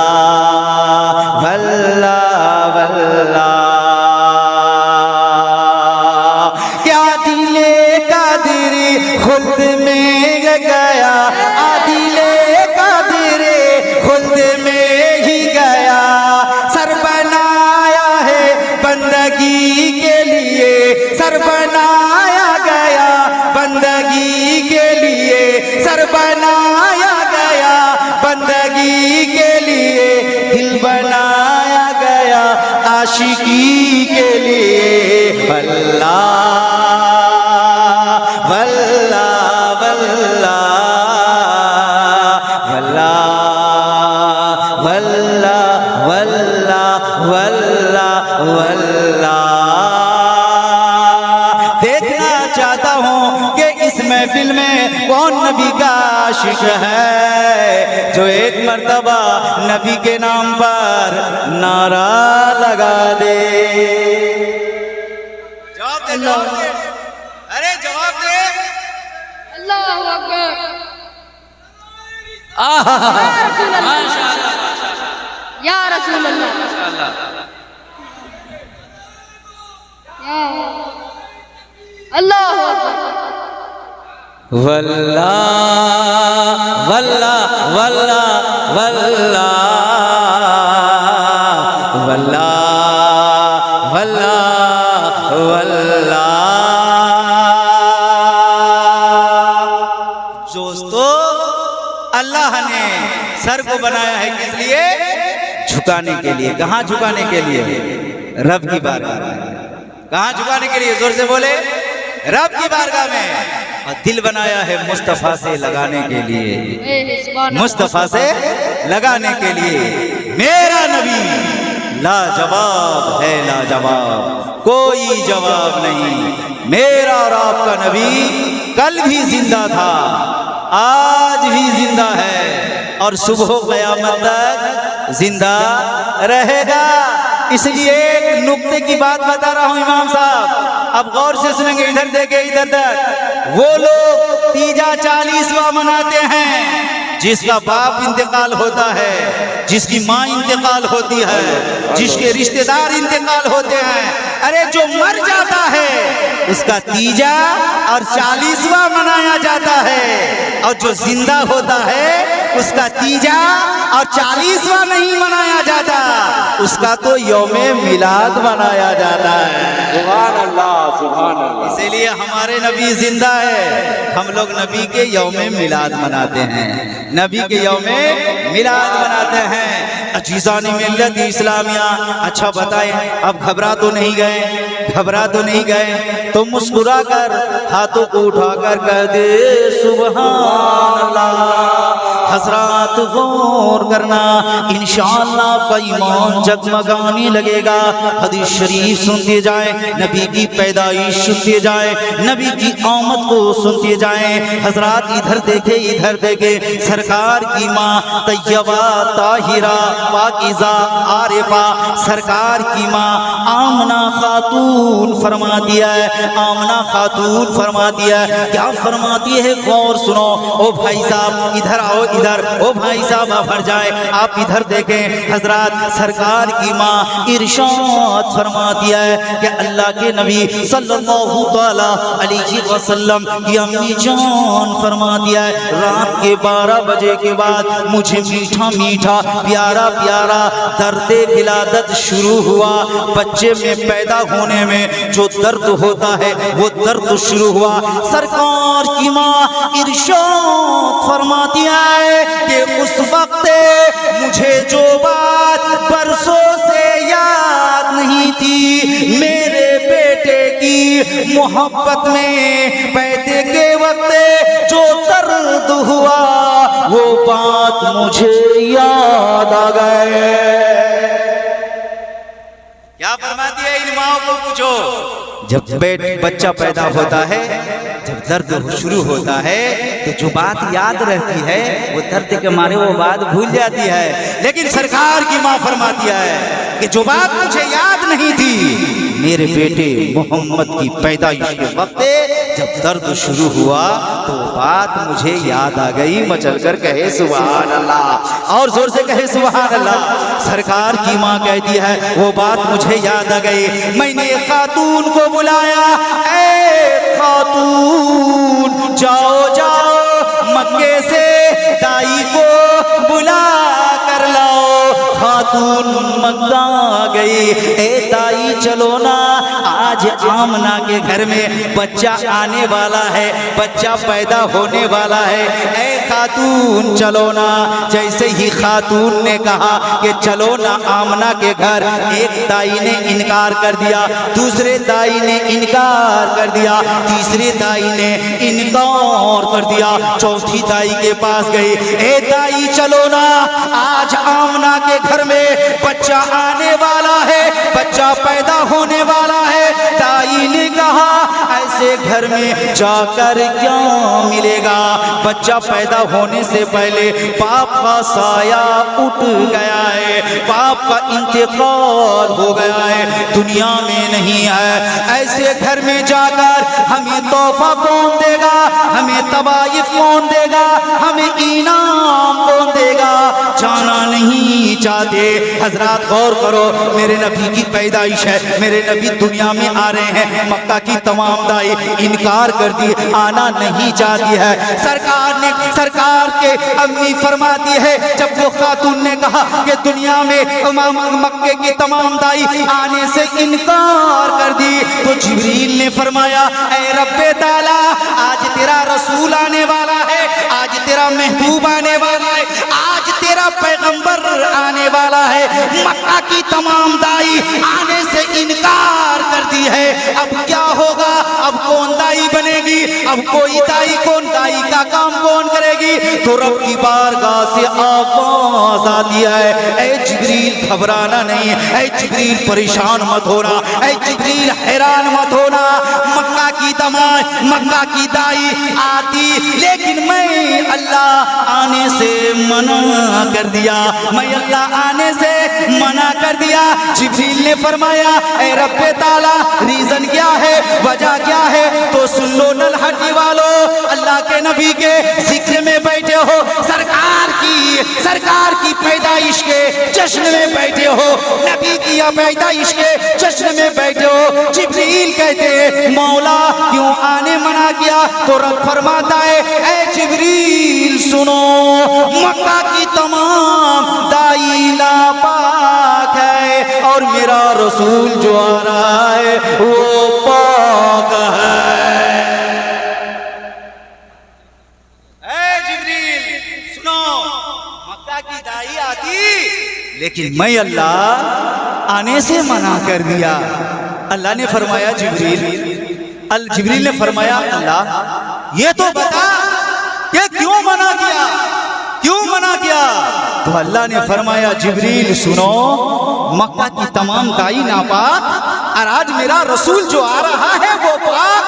वल्लाह वल्लाह खुद में गया, आदिले कादिर खुद में ही गया, सर बनाया है बंदगी के लिए, सर बनाया गया बंदगी के लिए, सर बनाया गया बंदगी के लिए, दिल बनाया गया आशिकी के लिए। वल्लाह वल्लाह वल्लाह वल्लाह वल्लाह वल्लाह वल्लाह। देखना चाहता हूँ कि इस महफिल में कौन नबी का आशिक है जो एक मर्तबा नबी के नाम पर नारा लगा दे। जवाब दे, जवाब दे, अरे जवाब दे। अल्लाहु अकबर। या रसूल अल्लाह, या अल्लाहु अकबर। वल्लाह वल्लाह वल्लाह वल्लाह वल्लाह वल्लाह वल्लाह। दोस्तों, अल्लाह ने सर को बनाया है किस लिए? झुकाने के लिए। कहाँ झुकाने के लिए? रब की बारगाह में। कहाँ झुकाने के लिए? जोर से बोले, रब की बारगाह में। और दिल बनाया है मुस्तफा से लगाने के लिए, मुस्तफा से लगाने के लिए। मेरा नबी लाजवाब है, लाजवाब, कोई जवाब नहीं। मेरा और आपका नबी कल भी जिंदा था, आज भी जिंदा है और सुबह क़यामत तक जिंदा रहेगा। इसलिए एक नुक्ते की बात बता रहा हूं इमाम साहब, अब गौर से सुनेंगे, इधर देखे इधर तक। वो लोग तीजा 40वां मनाते हैं जिसका बाप इंतकाल होता है, जिसकी माँ इंतकाल होती है, जिसके रिश्तेदार इंतकाल होते हैं। अरे जो मर जाता है उसका तीजा और 40वां मनाया जाता है, और जो जिंदा होता है उसका तीजा और 40वां नहीं मनाया जाता, उसका तो यौमे मिलाद मनाया जाता है। सुभान अल्लाह, सुभान अल्लाह। इसीलिए हमारे नबी जिंदा है, हम लोग नबी के यौमे मिलाद मनाते हैं, नबी के यौमे मिलाद मनाते हैं। अजीज़ानी मिल्लत इस्लामिया, अच्छा बताएं, अब घबरा तो नहीं गए, घबरा तो नहीं गए, तो मुस्कुरा कर हाथों को उठाकर कह दे सुभान अल्लाह। हज़रात गौर करना, इंशाअल्लाह आपका ईमान जगमगाने लगेगा। हदीस शरीफ सुनते जाए, नबी की पैदाइश सुनते जाए, नबी की आमद को सुनते जाए। हज़रात इधर देखे इधर देखे, सरकार की माँ तैयबा ताहिरा पाकीज़ा आरिफा, सरकार की माँ आमना खातून फरमा दिया है, आमना खातून फरमा दिया है। क्या फरमाती है, गौर सुनो। ओ भाई साहब इधर आओ, इधर, ओ भाई साहब आप हट जाए, आप इधर देखें। हजरात सरकार की माँ इरशाद फरमा दिया है कि अल्लाह के नबी सल्लल्लाहु तआला अलैहि वसल्लम की अम्मी जान फरमा दिया है, रात के 12 बजे के बाद मुझे मीठा मीठा प्यारा प्यारा दर्द विलादत शुरू हुआ। बच्चे में पैदा होने में जो दर्द होता है वो दर्द शुरू हुआ। सरकार की माँ इरशाद फरमा दिया है कि उस वक्त मुझे जो बात बरसों से याद नहीं थी, मेरे बेटे की मोहब्बत में पैदे के वक्त जो दर्द हुआ वो बात मुझे याद आ गए। क्या फरमाती है, इन माओ को पूछो, जब बच्चा पैदा होता है, जब दर्द शुरू होता है तो जो बात याद रहती है वो दर्द के मारे वो बात भूल जाती है। लेकिन सरकार की माँ फरमाती है कि जो बात मुझे याद नहीं थी, मेरे बेटे मोहम्मद की पैदाइश के वक्त जब दर्द शुरू हुआ तो बात मुझे याद आ गई। मचल कर कहे सुभान अल्लाह, और जोर से कहे सुभान अल्लाह। सरकार की माँ कहती है वो बात मुझे याद आ गई। मैंने खातून को बुलाया, ए खातून जाओ जाओ मक्के से दाई को बुला कर लाओ। खातून मक्का गई, ए दाई चलो ना, आज आमना के घर में बच्चा आने वाला है, बच्चा पैदा होने वाला है, ए खातून चलो ना। जैसे ही खातून ने कहा कि चलो ना आमना के घर, एक दाई ने इनकार कर दिया, दूसरे दाई ने इनकार कर दिया, तीसरे दाई ने इनकार कर दिया, चौथी दाई के पास गई, ए दाई चलो ना, आज आमना के घर में बच्चा आने वाला है, बच्चा पैदा होने वाला है। दाई ने कहा ऐसे घर में जाकर क्या मिलेगा, बच्चा पैदा होने से पहले बाप का साया उठ गया है, बाप का इंतकाल हो गया है, दुनिया में नहीं है। ऐसे घर में जाकर हमें तोहफा कौन देगा, हमें तवाइफ कौन देगा, हमें इनाम कौन देगा, जाना नहीं चाहते। हजरात गौर करो, मेरे नबी की पैदाइश है, मेरे नबी दुनिया में आ रहे हैं, मक्का की तमाम दाई इनकार कर दी, आना नहीं चाहती है। सरकार के अम्मी फरमाती है, जब वो खातून ने कहा कि दुनिया में मक्के की तमाम दाई आने से इनकार कर दी, तो जिब्रील ने फरमाया, ऐ रब्बे ताला, आज तेरा रसूल आने वाला है, आज तेरा महबूब आने वाला है, आज तेरा पैगंबर आने वाला है, मक्का की तमाम दाई आने से इनकार कर दी है। अब क्या होगा, अब कौन दाई बनेगी, अब कोई दाई कौन, दाई का काम कौन करेगी? तो रब की बारगाह से आवाज आती है, ऐ जिब्रील घबराना नहीं, ऐ जिब्रील परेशान मत होना, ऐ जिब्रील हैरान मत होना। मक्का की दमाई, मक्का की दाई आती, लेकिन मैं अल्लाह आने से मना कर दिया, मैं अल्लाह आने से मना कर दिया। जिब्रील ने फरमाया, ऐ रब्बे ताला रीजन क्या है, वजह क्या है? तो सुन लो नलहटी वालों, अल्लाह के नबी के जिक्र में बैठे हो, सरकार की पैदाइश के जश्न में बैठे हो, नबी की पैदाइश के जश्न में बैठे हो। जिब्रील कहते हैं, मौला क्यों आने मना किया? तो रब फरमाता है, ऐ जिब्रील सुनो, मक्का की तमाम दाई नापाक है और मेरा रसूल जो आ रहा है वो पाक है। ऐ जिब्रील सुनो, मक्का की दाई आती, लेकिन मैं अल्लाह आने से मना कर दिया। अल्लाह ने फरमाया जिब्रील ने फरमाया, अल्लाह ये तो बता कि क्यों मना किया, क्यों मना किया? तो अल्लाह ने फरमाया, जिब्रील सुनो, मक्का की तमाम दाई नापाक और आज मेरा रसूल जो आ रहा है वो पाक,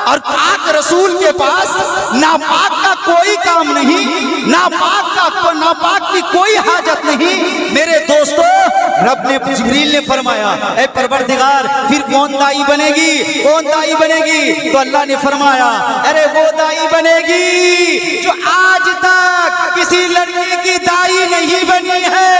और पाक रसूल के पास नापाक का कोई काम नहीं, नापाक की कोई हाजत नहीं। मेरे दोस्तों, रब ने, जिब्रील ने फरमाया, ऐ परवरदिगार फिर कौन दाई बनेगी, कौन दाई बनेगी? तो अल्लाह ने फरमाया, अरे वो दाई बनेगी जो आज तक किसी लड़की की दाई नहीं बनी है।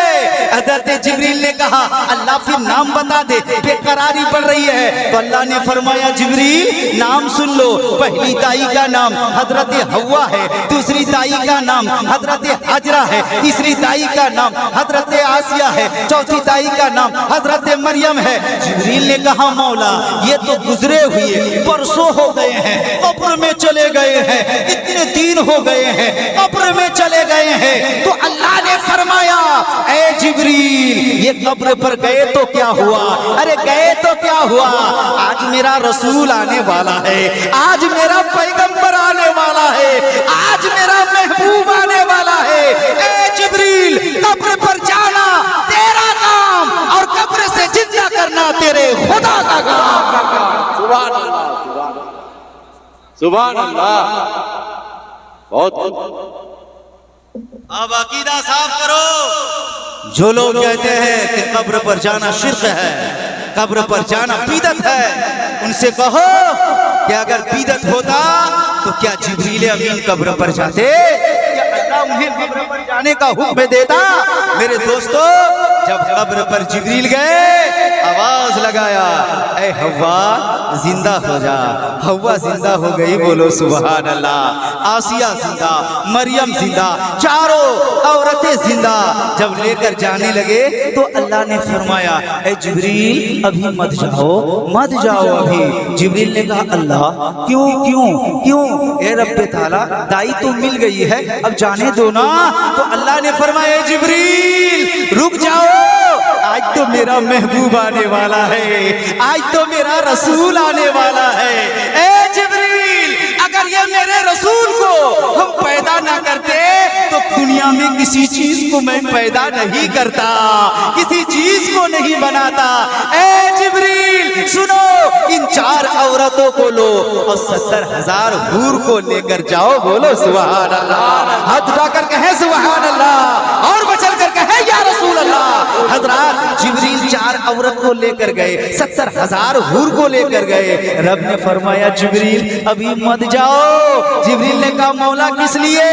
हज़रत जिब्रील ने कहा, अल्लाह फिर नाम बता दे, बेकरारी बढ़ रही है। तो अल्लाह ने फरमाया, जिब्रील नाम सुन लो, पहली दाई का नाम हजरत हव्वा है, दूसरी दाई का नाम हजरत हाजरा है, तीसरी दाई का नाम हजरत आसिया है, चौथी दाई का नाम हजरत मरियम है। जिब्रील ने कहा, मौला ये तो गुजरे हुए परसों हो गए हैं, कब्र में चले गए हैं, इतने दिन हो गए हैं, कब्र में चले गए हैं। तो अल्लाह ने फरमाया, ऐ जिब्रील ये कब्र पर गए तो क्या हुआ? अरे गए तो क्या हुआ? आज मेरा रसूल आने वाला है, आज मेरा पैगंबर आने वाला है, आज मेरा महबूब आने वाला है। ऐ जिब्रील कब्र पर जाना तेरा काम और कब्र से जिंदा करना तेरे खुदा का काम। सुभान अल्लाह, सुभान अल्लाह। बहुत अब अकीदा साफ करो। जो लोग कहते हैं कि कब्र पर जाना शिर्क है, कब्र पर जाना बिदअत है, उनसे कहो कि अगर बिदअत होता तो क्या जिब्रील अमीन कब्र पर जाते? क्या अल्लाह उन्हें कब्र पर जाने का हुक्म देता? मेरे दोस्तों, जब कब्र पर जिब्रील गए, आवाज लगाया, ऐ हव्वा जिंदा हो जा। हव्वा जिंदा हो गई, बोलो सुभान अल्लाह। आसिया जिंदा, मरियम जिंदा, चारों औरतें जिंदा। जब लेकर जाने लगे तो अल्लाह ने फरमाया, ऐ जिब्रील अभी मत जाओ, मत जाओ अभी। जिब्रील ने कहा, अल्लाह क्यों क्यों क्यों? ए रब्बे ताला दाई तो मिल गई है, अब जाने दो ना। तो अल्लाह ने फरमाया, जिब्रील रुक जाओ, आज तो मेरा महबूब आने वाला है, आज तो मेरा रसूल आने वाला है। ए जिब्रील, अगर ये मेरे रसूल को हम पैदा ना करते तो दुनिया में किसी चीज को मैं पैदा नहीं करता, किसी चीज को नहीं बनाता। ए जिब्रील सुनो, इन 4 औरतों को लो और 70,000 हूर को लेकर जाओ, बोलो सुभान अल्लाह। हाथ उठाकर कहे सुभान अल्लाह, और बचल कर कहे या रसूल अल्लाह। हजरात, जिब्रील 4 औरत को लेकर गए, 70,000 हूर को लेकर गए। रब ने फरमाया, जिब्रील अभी मत जाओ। जिब्रील ने कहा, मौला किस लिए?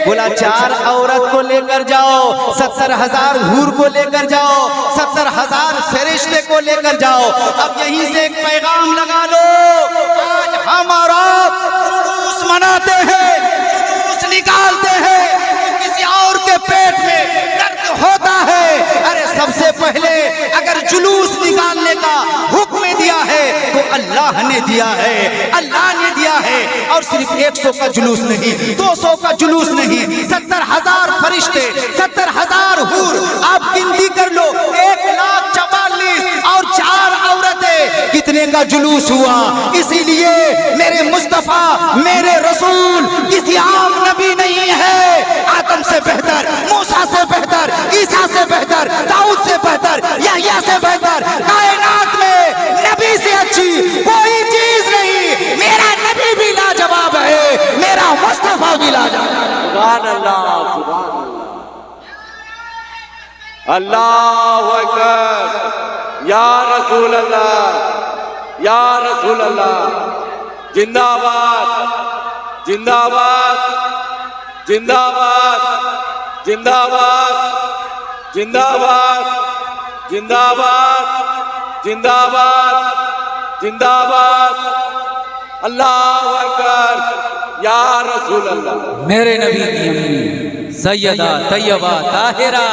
बोला, 4 औरत को लेकर जाओ, 70,000 हूर को लेकर जाओ, 70,000 फरिश्ते को लेकर जाओ। अब यहीं से एक पैगाम लगा लो, आज हमारा जुलूस मनाते हैं, जुलूस निकालते हैं, किसी और के पेट में दर्द होता है। अरे सबसे पहले अगर जुलूस निकालने का हुक्म दिया है तो अल्लाह ने दिया है, अल्लाह ने दिया है। और सिर्फ 100 का जुलूस नहीं, 200 का जुलूस नहीं, 70,000 फरिश्ते, 70,000 हूर। आप गिनती कर लो, 1,44,000 और 4 औरतें, कितने बेचने का जुलूस हुआ। इसीलिए मेरे मुस्तफा, मेरे रसूल किसी आम नबी नहीं है। आदम से बेहतर, मूसा से बेहतर, ईसा से बेहतर, दाऊद से बेहतर, यहया से बेहतर, कायनात में नबी से अच्छी कोई चीज नहीं। मेरा नबी भी लाजवाब है, मेरा मुस्तफा भी लाजवाब है। सुभान अल्लाह, सुभान अल्लाह, अल्लाहु अकबर, या रसूल अल्लाह, या रसूल अल्लाह। जिंदाबाद, जिंदाबाद, जिंदाबाद, जिंदाबाद, जिंदाबाद, जिंदाबाद, जिंदाबाद, जिंदाबाद, अल्लाहु अकबर, या रसूल अल्लाह। मेरे नबी की अम्मी सैयदा तैयबा ताहिरा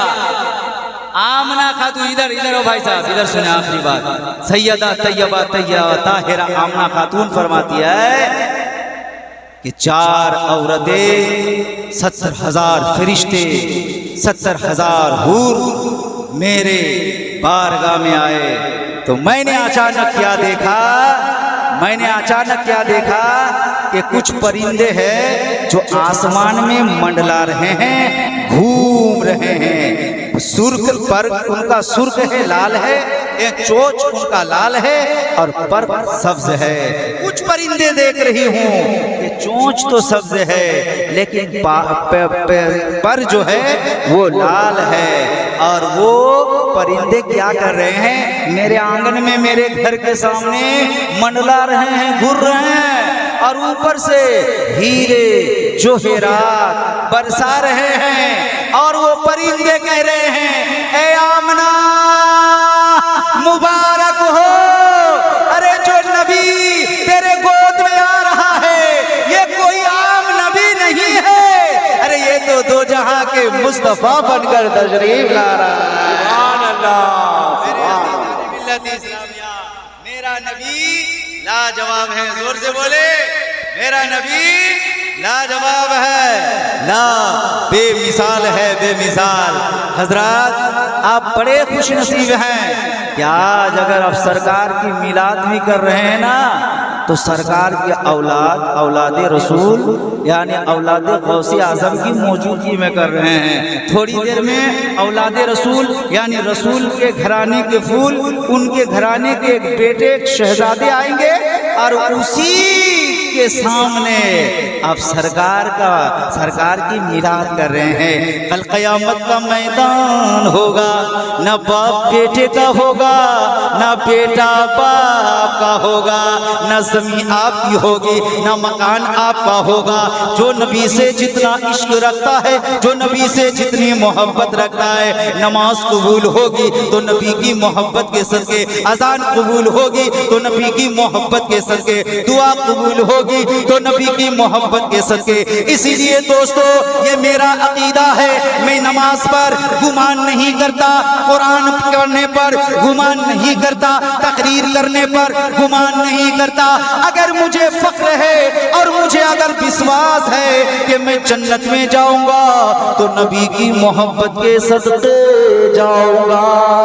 आमना खातून, इधर इधर हो भाई साहब, इधर सुने आखिरी बात। सैयदा तैयबा ताहिरा आमना खातून फरमाती है कि 4 औरतें, 70,000 फरिश्ते, 70,000 हूर मेरे बारगाह में आए तो मैंने अचानक क्या देखा, मैंने अचानक क्या देखा कि कुछ परिंदे हैं जो आसमान में मंडला रहे हैं, घूम रहे हैं। सुर्ख पर उनका सुर्ख है, लाल है, एक चोंच उनका लाल है और पर सब्ज है। कुछ परिंदे देख रही हूँ कि चोंच तो सब्ज है लेकिन पर जो है वो लाल है। और वो परिंदे क्या कर रहे हैं, मेरे आंगन में, मेरे घर के सामने मंडला रहे हैं, घूर रहे हैं और ऊपर से हीरे जोहरात बरसा रहे हैं। और वो परिंदे कह रहे हैं, ए आमना मुबारक हो, अरे जो नबी तेरे गोद में आ रहा है ये कोई आम नबी नहीं है, अरे ये तो दो जहां के मुस्तफा बनकर तशरीफ ला रहा है। सुभान अल्लाह, मिल्लत इस्लामिया, मेरा नबी लाजवाब है। जोर से बोले, मेरा नबी लाजवाब है, ला बेमिसाल है, बेमिसाल। हजरात आप बड़े खुश नसीब हैं कि आज अगर आप सरकार की मिलाद भी कर रहे हैं ना तो सरकार के औलाद, औलादे रसूल यानी औलादे गौसे आजम की मौजूदगी में कर रहे हैं। थोड़ी देर में औलादे रसूल यानी रसूल के घराने के फूल, उनके घराने के एक बेटे, एक शहजादे आएंगे और उसी के सामने आप सरकार की मिलाद कर रहे हैं। कल क़यामत का मैदान होगा, न बाप बेटे का होगा, न बेटा बाप का होगा, न ज़मीन आपकी होगी, न मकान आपका होगा। जो नबी से जितना इश्क रखता है, जो नबी से जितनी मोहब्बत रखता है, नमाज कबूल होगी तो नबी की मोहब्बत के सदके, अजान कबूल होगी तो नबी की मोहब्बत के सदके, दुआ कबूल होगी तो नबी की मोहब्बत के सदके। इसीलिए दोस्तों ये मेरा अकीदा है, मैं नमाज पर गुमान नहीं करता, कुरान पढ़ने पर गुमान नहीं करता, तकरीर करने पर गुमान नहीं करता। अगर मुझे फख्र है और मुझे अगर विश्वास है कि मैं जन्नत में जाऊंगा तो नबी की मोहब्बत के सदके जाऊंगा।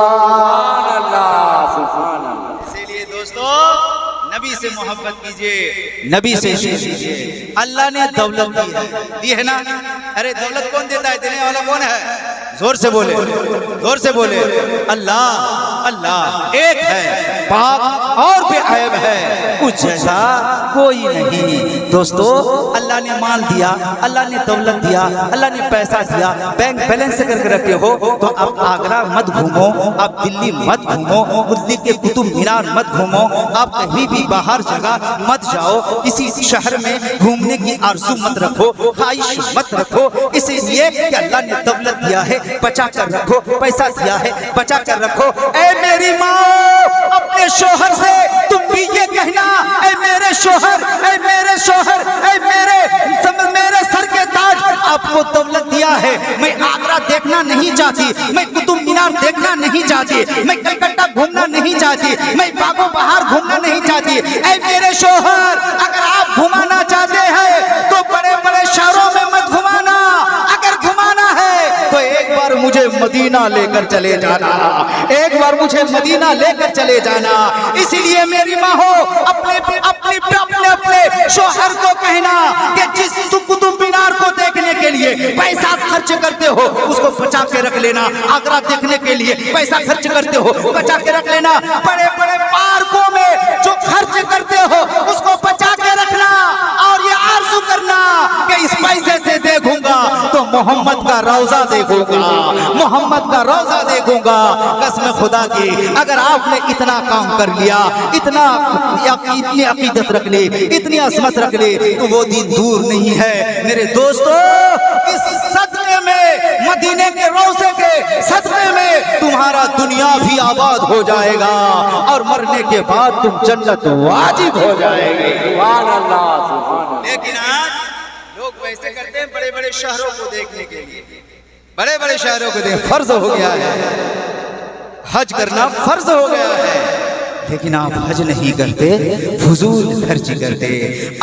सुभान अल्लाह, सुभान अल्लाह। इसीलिए दोस्तों नबी से मोहब्बत कीजिए, नबी से इश्क कीजिए। अल्लाह ने दौलत दी है ना, अरे दौलत कौन देता है, देने वाला कौन है? जोर से बोले, जोर से बोले, अल्लाह। अल्लाह एक है, पाक और बेअयब है, कुछ जैसा कोई नहीं। दोस्तों अल्लाह ने माल दिया, अल्लाह ने दौलत दिया, अल्लाह ने पैसा दिया, बैंक बैलेंस करके रखे हो तो आप आगरा मत घूमो, आप दिल्ली मत घूमो, दिल्ली के कुतुब मीनार मत घूमो, आप कहीं भी बाहर जगह मत जाओ, किसी शहर में घूमने की आरज़ू मत रखो, ख्वाहिश मत रखो। इसलिए कि अल्लाह ने दौलत दिया है, बचा कर रखो, पैसा दिया है, बचा कर रखो। ऐ मेरी माँ, अपने शोहर से तुम भी ये कहना, ऐ मेरे शोहर, ऐ मेरे शोहर, ऐ मेरे सर के ताज, आपको दौलत दिया है, मैं आगरा देखना नहीं चाहती, मैं कुतुब मीनार देखना नहीं चाहती, मैं कलकत्ता घूमना नहीं चाहती, मैं बागों बहार घूमना नहीं चाहती। ऐ मेरे शोहर, अगर आप घुमाना चाहते हैं तो बड़े बड़े शहरों में मत घुमाना, अगर घुमाना है तो एक बार मुझे मदीना लेकर चले जाना, एक बार मुझे मदीना लेकर चले जाना। इसीलिए मेरी माँ हो अपने अपने अपने अपने शोहर को कहना कि जिस कुतुब मीनार को देखने के लिए पैसा खर्च करते हो उसको बचा के रख लेना, आगरा देखने के लिए पैसा खर्च करते हो बचा के रख लेना, बड़े बड़े पार्कों में जो खर्च करते हो उसको बचा के रखना, और ये आरज़ू करना कि इस पैसे से देखूंगा तो मोहम्मद का रौजा देखूंगा, मोहम्मद का रौजा देखूंगा। कसम खुदा की अगर आपने इतना काम कर लिया, इतनी अकीदत रख ली, इतनी असमत रख ली, तो वो दिन दूर नहीं है मेरे दोस्तों। इस सदक़े में, मदीने के रौज़े के सदक़े में तुम्हारा दुनिया भी आबाद हो जाएगा और मरने के बाद तुम जन्नत वाजिब हो जाएगी। सुभान अल्लाह, सुभान अल्लाह। लेकिन आज लोग वैसे करते हैं, बड़े बड़े शहरों को देखने के लिए, बड़े बड़े शहरों को देख फर्ज हो गया है, हज करना फर्ज हो गया है, लेकिन आप हज नहीं करते, फजूल खर्ची करते।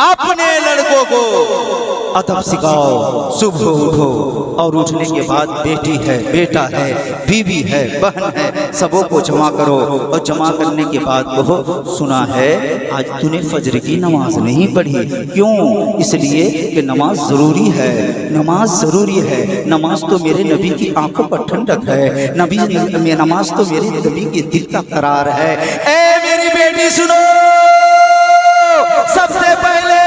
अपने लड़कों को अदब सिखाओ, सुबह उठो और उठने के बाद बेटी है, बेटा है, बीवी है, बहन है, सबों को जमा करो और जमा करने के बाद कहो सुना है आज तूने फजर की नमाज नहीं पढ़ी, क्यों? इसलिए कि नमाज ज़रूरी है, नमाज ज़रूरी है, नमाज तो मेरे नबी की आंखों पर ठंडक है, नमाज तो मेरे नबी के दिल का करार है। ए मेरी बेटी सुनो, सबसे पहले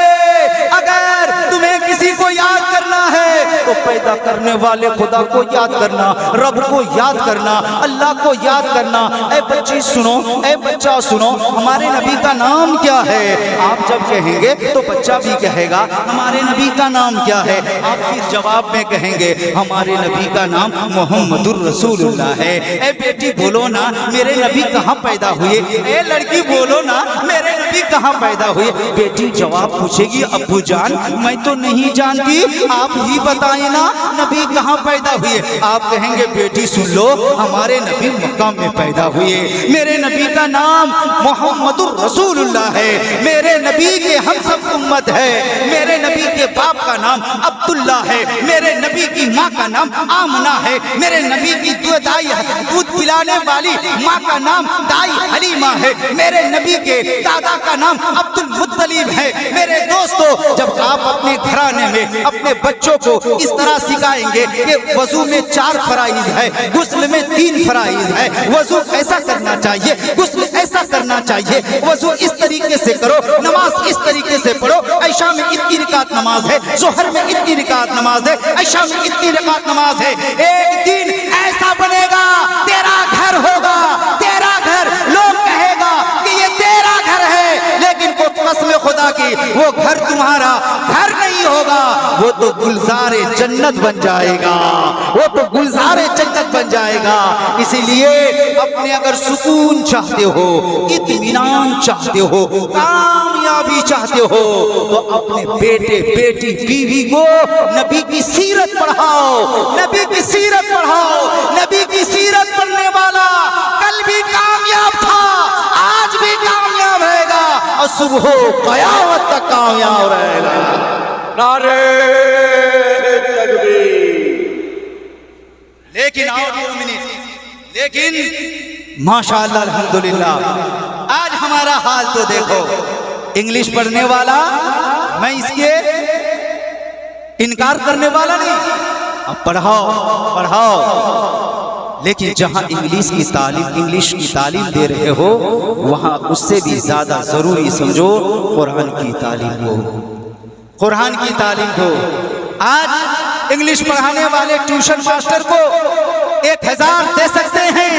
अगर तुम्हें किसी को याद करना है तो पैदा करने वाले खुदा को याद करना, रब को याद करना, अल्लाह को याद करना। ए बच्ची सुनो, ए बच्चा सुनो, हमारे नबी का नाम क्या है? आप जब कहेंगे तो बच्चा भी कहेगा हमारे नबी का नाम क्या है। आप फिर जवाब में कहेंगे हमारे नबी का नाम मोहम्मदुर रसूलुल्लाह है। ए बेटी बोलो ना मेरे नबी कहाँ पैदा हुए? ए लड़की बोलो ना मेरे नबी कहाँ पैदा हुए? बेटी जवाब पूछेगी अब्बू जान मैं तो नहीं जानती, आप ही बताएं ना नबी कहाँ पैदा हुए। आप कहेंगे बेटी सुन लो हमारे नबी मक्का में पैदा हुए, मेरे नबी का नाम मोहम्मदुर रसूलुल्लाह है, मेरे नबी के हम सब उम्मत है, मेरे नबी के बाप का नाम अब्दुल्ला है, मेरे नबी की माँ का नाम आमना है, मेरे नबी की दूध पिलाने वाली माँ का नाम दाई हलीमा है, मेरे नबी के दादा का नाम अब्दुल मुत्तलिब है। मेरे दोस्तों जब आप अपने घराने में अपने बच्चों को इस तरह सिखाएंगे कि वजू में 4 फराइज है, गुस्ल में 3 फराइज है, वजू ऐसा करना चाहिए, गुस्ल ऐसा करना चाहिए, वजू इस तरीके से करो, नमाज इस तरीके से पढ़ो, ऐशा में इतनी रकात नमाज है, जोहर में इतनी रकात नमाज है, ऐशा में इतनी रकात नमाज है। एक दिन ऐसा बनेगा तेरा घर होगा, तेरा घर लोग कहेगा कि ये तेरा घर है, लेकिन को कसम खुदा की वो घर तुम्हारा घर नहीं होगा, वो तो गुलजारे जन्नत बन जाएगा, वो तो गुलजारे जन्नत बन जाएगा। इसीलिए अपने अगर सुकून चाहते हो, इत्मीनान चाहते हो, कामयाबी चाहते हो तो अपने बेटे बेटी बीवी को नबी की सीरत पढ़ाओ, नबी की सीरत पढ़ाओ। नबी की सीरत पढ़ने वाला कल भी कामयाब था, आज भी कामयाब रहेगा और सुबह क़यामत तक कामयाब रहेगा। नारे तकबीर। लेकिन आओ 2 मिनट, लेकिन माशाअल्लाह अल्हम्दुलिल्लाह आज हमारा हाल तो देखो। इंग्लिश पढ़ने वाला मैं इसके इनकार करने वाला नहीं, अब पढ़ाओ पढ़ाओ, लेकिन जहां इंग्लिश की तालीम दे रहे हो वहां उससे भी ज्यादा जरूरी समझो कुरान की तालीम हो, कुरान की तालीम हो। आज इंग्लिश पढ़ाने वाले ट्यूशन मास्टर को 1000 दे सकते हैं,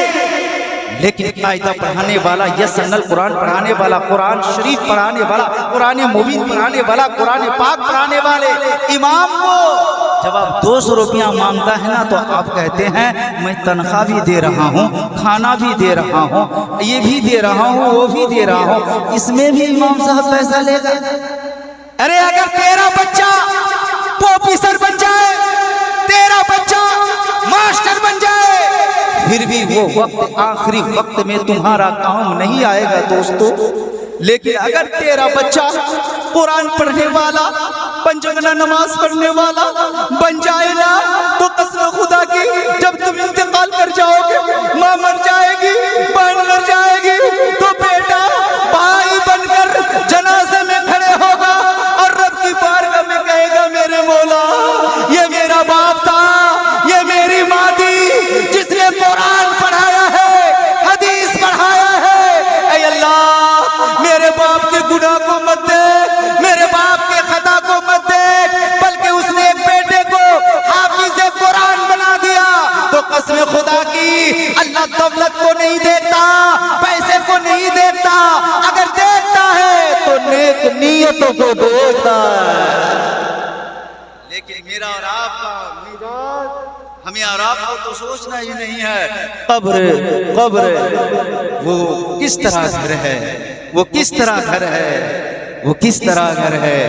लेकिन कायदा पढ़ाने वाला, यसनल कुरान पढ़ाने वाला, कुरान शरीफ पढ़ाने वाला, कुरान मुबीन पढ़ाने वाला, कुरान पाक पढ़ाने वाले इमाम को जब आप 200 रुपया मांगता है ना तो आप कहते हैं मैं तनख्वाह भी दे रहा हूँ, खाना भी दे रहा हूँ, ये भी दे रहा हूँ, वो भी दे रहा हूँ, इसमें भी इमाम साहब पैसा लेगा। अरे अगर तेरा बच्चा प्रोफेसर बन जाए, तेरा बच्चा मास्टर बन जाए, फिर भी वो वक्त आखिरी वक्त में तुम्हारा काम नहीं आएगा दोस्तों। लेकिन अगर तेरा बच्चा कुरान पढ़ने वाला, पंजगना नमाज पढ़ने वाला बन जाए ना तो कसम खुदा की जब तुम माँ मर जाएगी, बहन मर जाएगी, तो बेटा भाई बनकर जनाजे में खड़े होगा और रब की बारगाह में कहेगा, मेरे मौला ये मेरा बाप था, ये मेरी माँ थी जिसने कुरान पढ़ाया है, हदीस पढ़ाया है। ऐ अल्लाह मेरे बाप के गुनाह को मत देख, मेरे बाप के खता को मत देख, बल्कि उसने एक बेटे को हाफिज़ कुरान बना दिया। तो कसम खुदा की अल्लाह दौलत को नहीं देखता, पैसे को नहीं देखता, अगर देखता है तो नेक नीयतों को देखता है। लेकिन मेरा और आपका हमें और आपको तो सोचना ही नहीं है। कब्र कब्र वो किस तरह घर है, वो किस तरह घर है, वो किस तरह घर है,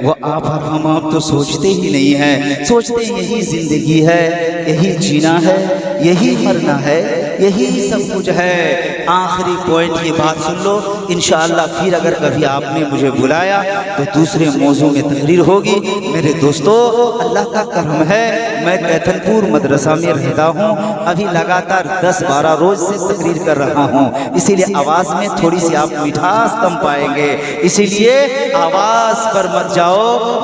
वो आप और हम आप तो सोचते ही नहीं है। सोचते यही जिंदगी है, यही जीना है, यही मरना है, यही सब कुछ है। आखिरी पॉइंट की बात सुन लो, इंशाअल्लाह फिर अगर कभी आपने मुझे बुलाया तो दूसरे मौजू में तकरीर होगी। मेरे दोस्तों अल्लाह का करम है, मैं कैथनपुर मदरसा में रहता हूँ, अभी लगातार 10-12 रोज से तकरीर कर रहा हूँ, इसीलिए आवाज़ में थोड़ी सी आप मिठास कम पाएंगे। इसीलिए आवाज़ पर मत जाओ,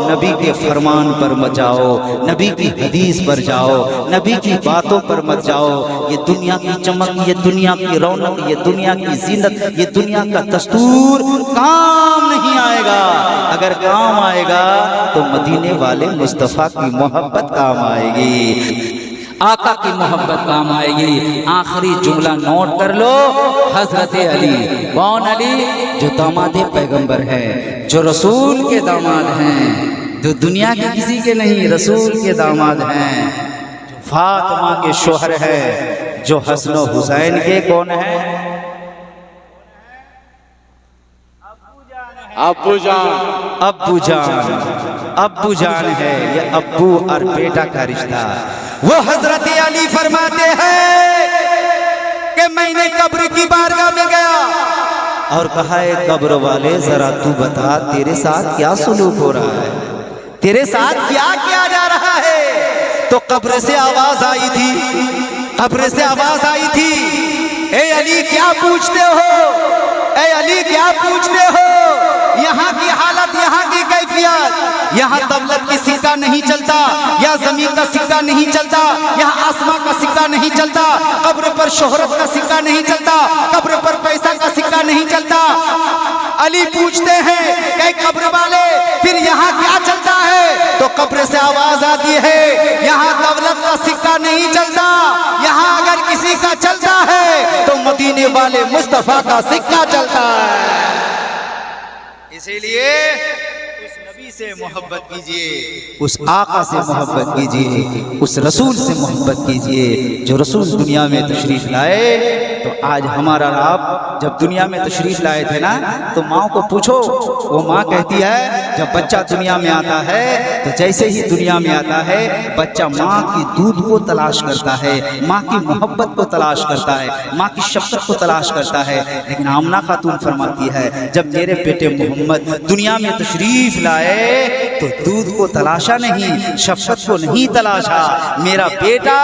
नबी के फरमान पर मत जाओ, नबी की हदीस पर जाओ, नबी की बातों पर मत जाओ। ये दुनिया की चमक, ये दुनिया की रौनक, ये दुनिया की जीनत, ये दुनिया का दस्तूर काम नहीं आएगा। अगर काम आएगा तो मदीने वाले मुस्तफ़ा की मोहब्बत काम आएगी, आका की मोहब्बत काम आएगी। आखिरी जुमला नोट कर लो, हजरत अली, कौन अली? जो दामाद पैगंबर है, जो रसूल के दामाद हैं, जो दुनिया के किसी के नहीं, रसूल के दामाद हैं, जो फातिमा के शोहर है, जो हसन हुसैन के कौन है? अब्बू जान, अब्बू जान, अब्बू जान है। ये अब्बू और बेटा का रिश्ता। वो हजरत अली फरमाते हैं कि मैंने कब्र की बारगाह में गया और कहा, है कब्र वाले जरा तू बता तेरे साथ क्या सुलूक हो रहा है, तेरे साथ क्या किया जा रहा है? तो कब्र से आवाज आई थी, कब्र से आवाज आई थी, ए अली क्या पूछते हो, ए अली क्या पूछते हो? यहाँ की हालत, यहाँ की कैफियत, यहाँ दौलत की सिक्का नहीं चलता, यहाँ जमीन का सिक्का नहीं चलता, यहाँ आसमां का सिक्का नहीं चलता, कब्र पर शोहरत का सिक्का नहीं चलता, कब्र पर पैसा का सिक्का नहीं चलता। अली पूछते हैं कि कब्र वाले फिर यहाँ क्या चलता है? तो कब्र से आवाज आती है, यहाँ दौलत का सिक्का नहीं चलता, यहाँ अगर किसी का चलता है तो मदीने वाले मुस्तफा का सिक्का चलता है। इसीलिए उस नबी से मोहब्बत कीजिए, उस आका से मोहब्बत कीजिए, उस रसूल से मोहब्बत कीजिए जो रसूल दुनिया में तशरीफ लाए। तो आज हमारा आप जब दुनिया में तशरीफ लाए थे ना, तो माँ को पूछो, वो माँ कहती है जब बच्चा दुनिया में आता है तो जैसे ही दुनिया में आता है बच्चा माँ की दूध को तलाश करता है, माँ की मोहब्बत को तलाश करता है, माँ की शफ़क़त को तलाश करता है। लेकिन आमना खातून फरमाती है जब मेरे बेटे मोहम्मद दुनिया में तशरीफ लाए तो दूध को तलाशा नहीं, शफ़क़त को नहीं तलाशा, मेरा बेटा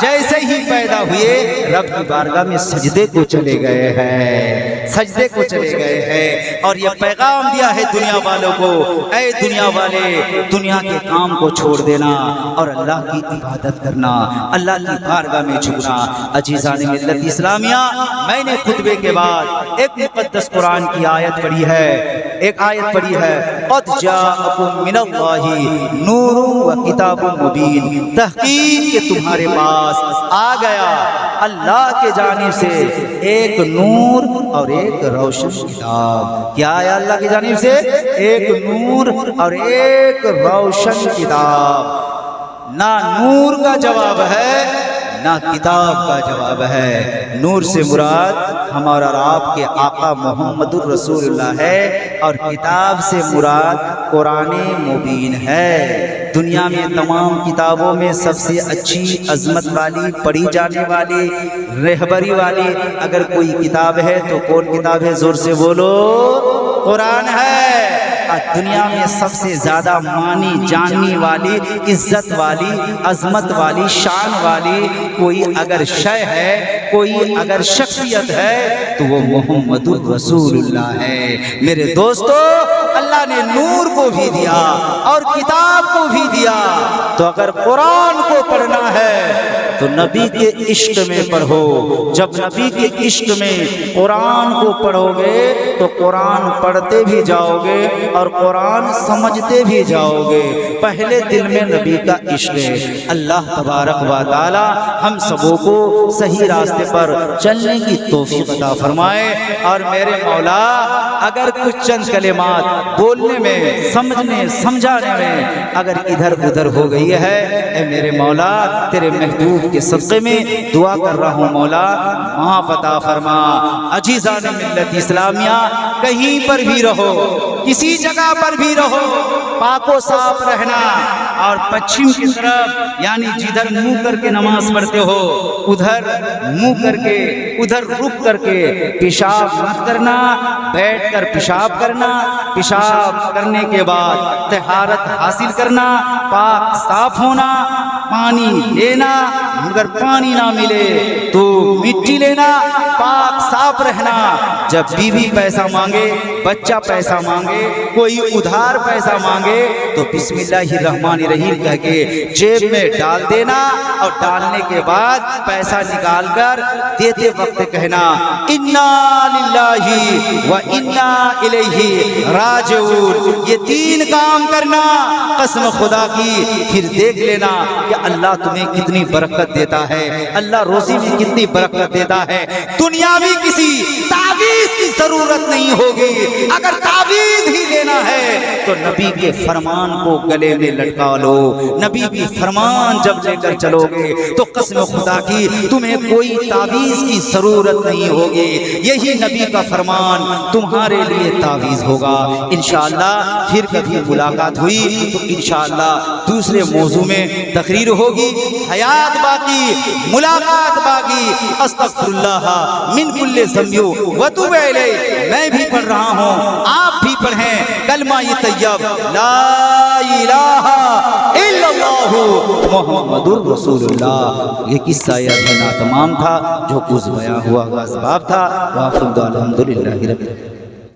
जैसे ही पैदा हुए रब की बारगाह में सजदे को चले गए हैं, सजदे को चले गए हैं। और यह पैगाम दिया है दुनिया वालों को, ऐ दुनिया वाले, दुनिया के काम को छोड़ देना और अल्लाह की इबादत करना, अल्लाह की बारगाह में झुकना। अजीज़ान मिल्लत इस्लामिया, मैंने खुतबे के बाद एक मुक़द्दस कुरान की आयत पढ़ी है, एक आयत पढ़ी है, क़द जाअकुम मिनल्लाहि नूरुन व किताबुन मुबीन, तहक़ीक़ के तुम्हारे पास आ गया अल्लाह के जानिब से एक नूर और एक रोशन किताब। क्या आया अल्लाह की जानिब से? एक नूर और एक रोशन किताब। ना नूर का जवाब है ना किताब का जवाब है। नूर से मुराद हमारा और आपके आका मोहम्मदुर रसूलुल्लाह है और किताब से मुराद कुरान मुबीन है। दुनिया में तमाम किताबों में सबसे अच्छी अजमत वाली, पढ़ी जाने वाली, रहबरी वाली अगर कोई किताब है तो कौन किताब है? जोर से बोलो, कुरान है। दुनिया में सबसे ज्यादा मानी जानने वाली, इज्जत वाली, अजमत वाली, शान वाली कोई अगर शय है, कोई अगर शख्सियत है तो वो मोहम्मदुर रसूलुल्लाह है। मेरे दोस्तों, अल्लाह ने नूर को भी दिया और किताब को भी दिया, तो अगर कुरान को पढ़ना है तो नबी के इश्क में पढ़ो। जब नबी के इश्क में कुरान को पढ़ोगे तो कुरान पढ़ते भी जाओगे और कुरान समझते भी जाओगे। पहले दिल में नबी का इश्क है। अल्लाह तबारक व तआला हम सबों को सही रास्ते पर चलने की तौफीक अता फरमाए। और मेरे मौला, अगर कुछ चंद कलिमात बोलने में, समझने समझाने में अगर इधर उधर हो गई है, ए मेरे मौला, तेरे महबूब के सदक़े में दुआ कर रहा हूँ मौला, माफ़ अता फरमा। अजीज़ान मिल्लत इस्लामिया, कहीं पर भी रहो, किसी जगह पर भी रहो, पाको साफ रहना। और पश्चिम की तरफ यानी जिधर मुंह करके नमाज पढ़ते हो उधर मुंह करके, उधर रुक करके पेशाब मत करना। बैठकर पेशाब करना, पेशाब करने के बाद तहारत हासिल करना, पाक साफ होना, पानी लेना, अगर पानी ना मिले तो मिट्टी लेना, पाक साफ रहना। जब बीवी पैसा मांगे, बच्चा पैसा मांगे, कोई उधार पैसा मांगे तो बिस्मिल्लाहिर्रहमानिर्रहीम कह के जेब में डाल देना और डालने के बाद पैसा निकाल कर देते वक्त कहना इन्ना लिल्लाहि व इन्ना इलैहि राजिऊन। ये 3 काम करना कसम खुदा की, फिर देख लेना कि अल्लाह तुम्हें कितनी बरकत देता है, अल्लाह रोजी में कितनी बरकत देता है। दुनियावी किसी तावीज़ की जरूरत नहीं होगी। अगर तावीज़ ही लेना है तो नबी के फरमान को गले में लटका लो। नबी की फरमान जब लेकर चलोगे तो कसम खुदा की तुम्हें कोई तावीज़ की जरूरत नहीं होगी। यही नबी का फरमान तुम्हारे लिए तावीज़ होगा। इंशाअल्लाह फिर कभी मुलाकात हुई तो इंशाअल्लाह दूसरे मौजू में तकरीर होगी। हयात बाकी, मुलाकात बाकी। अस्तगफिरुल्लाह मिन कुल्लि ज़ंबि व तूबु इलैहि। मैं भी पढ़ रहा हूँ, आप भी पढ़ें कलमा ये तैयब ला इलाहा इल्लल्लाहु मुहम्मदुर रसूलुल्लाह। ये किस्सा याद तमाम था जो कुछ बयां हुआ, असबाब था। वाक़िअत अल्हम्दुलिल्लाहि रब्बिल आलमीन।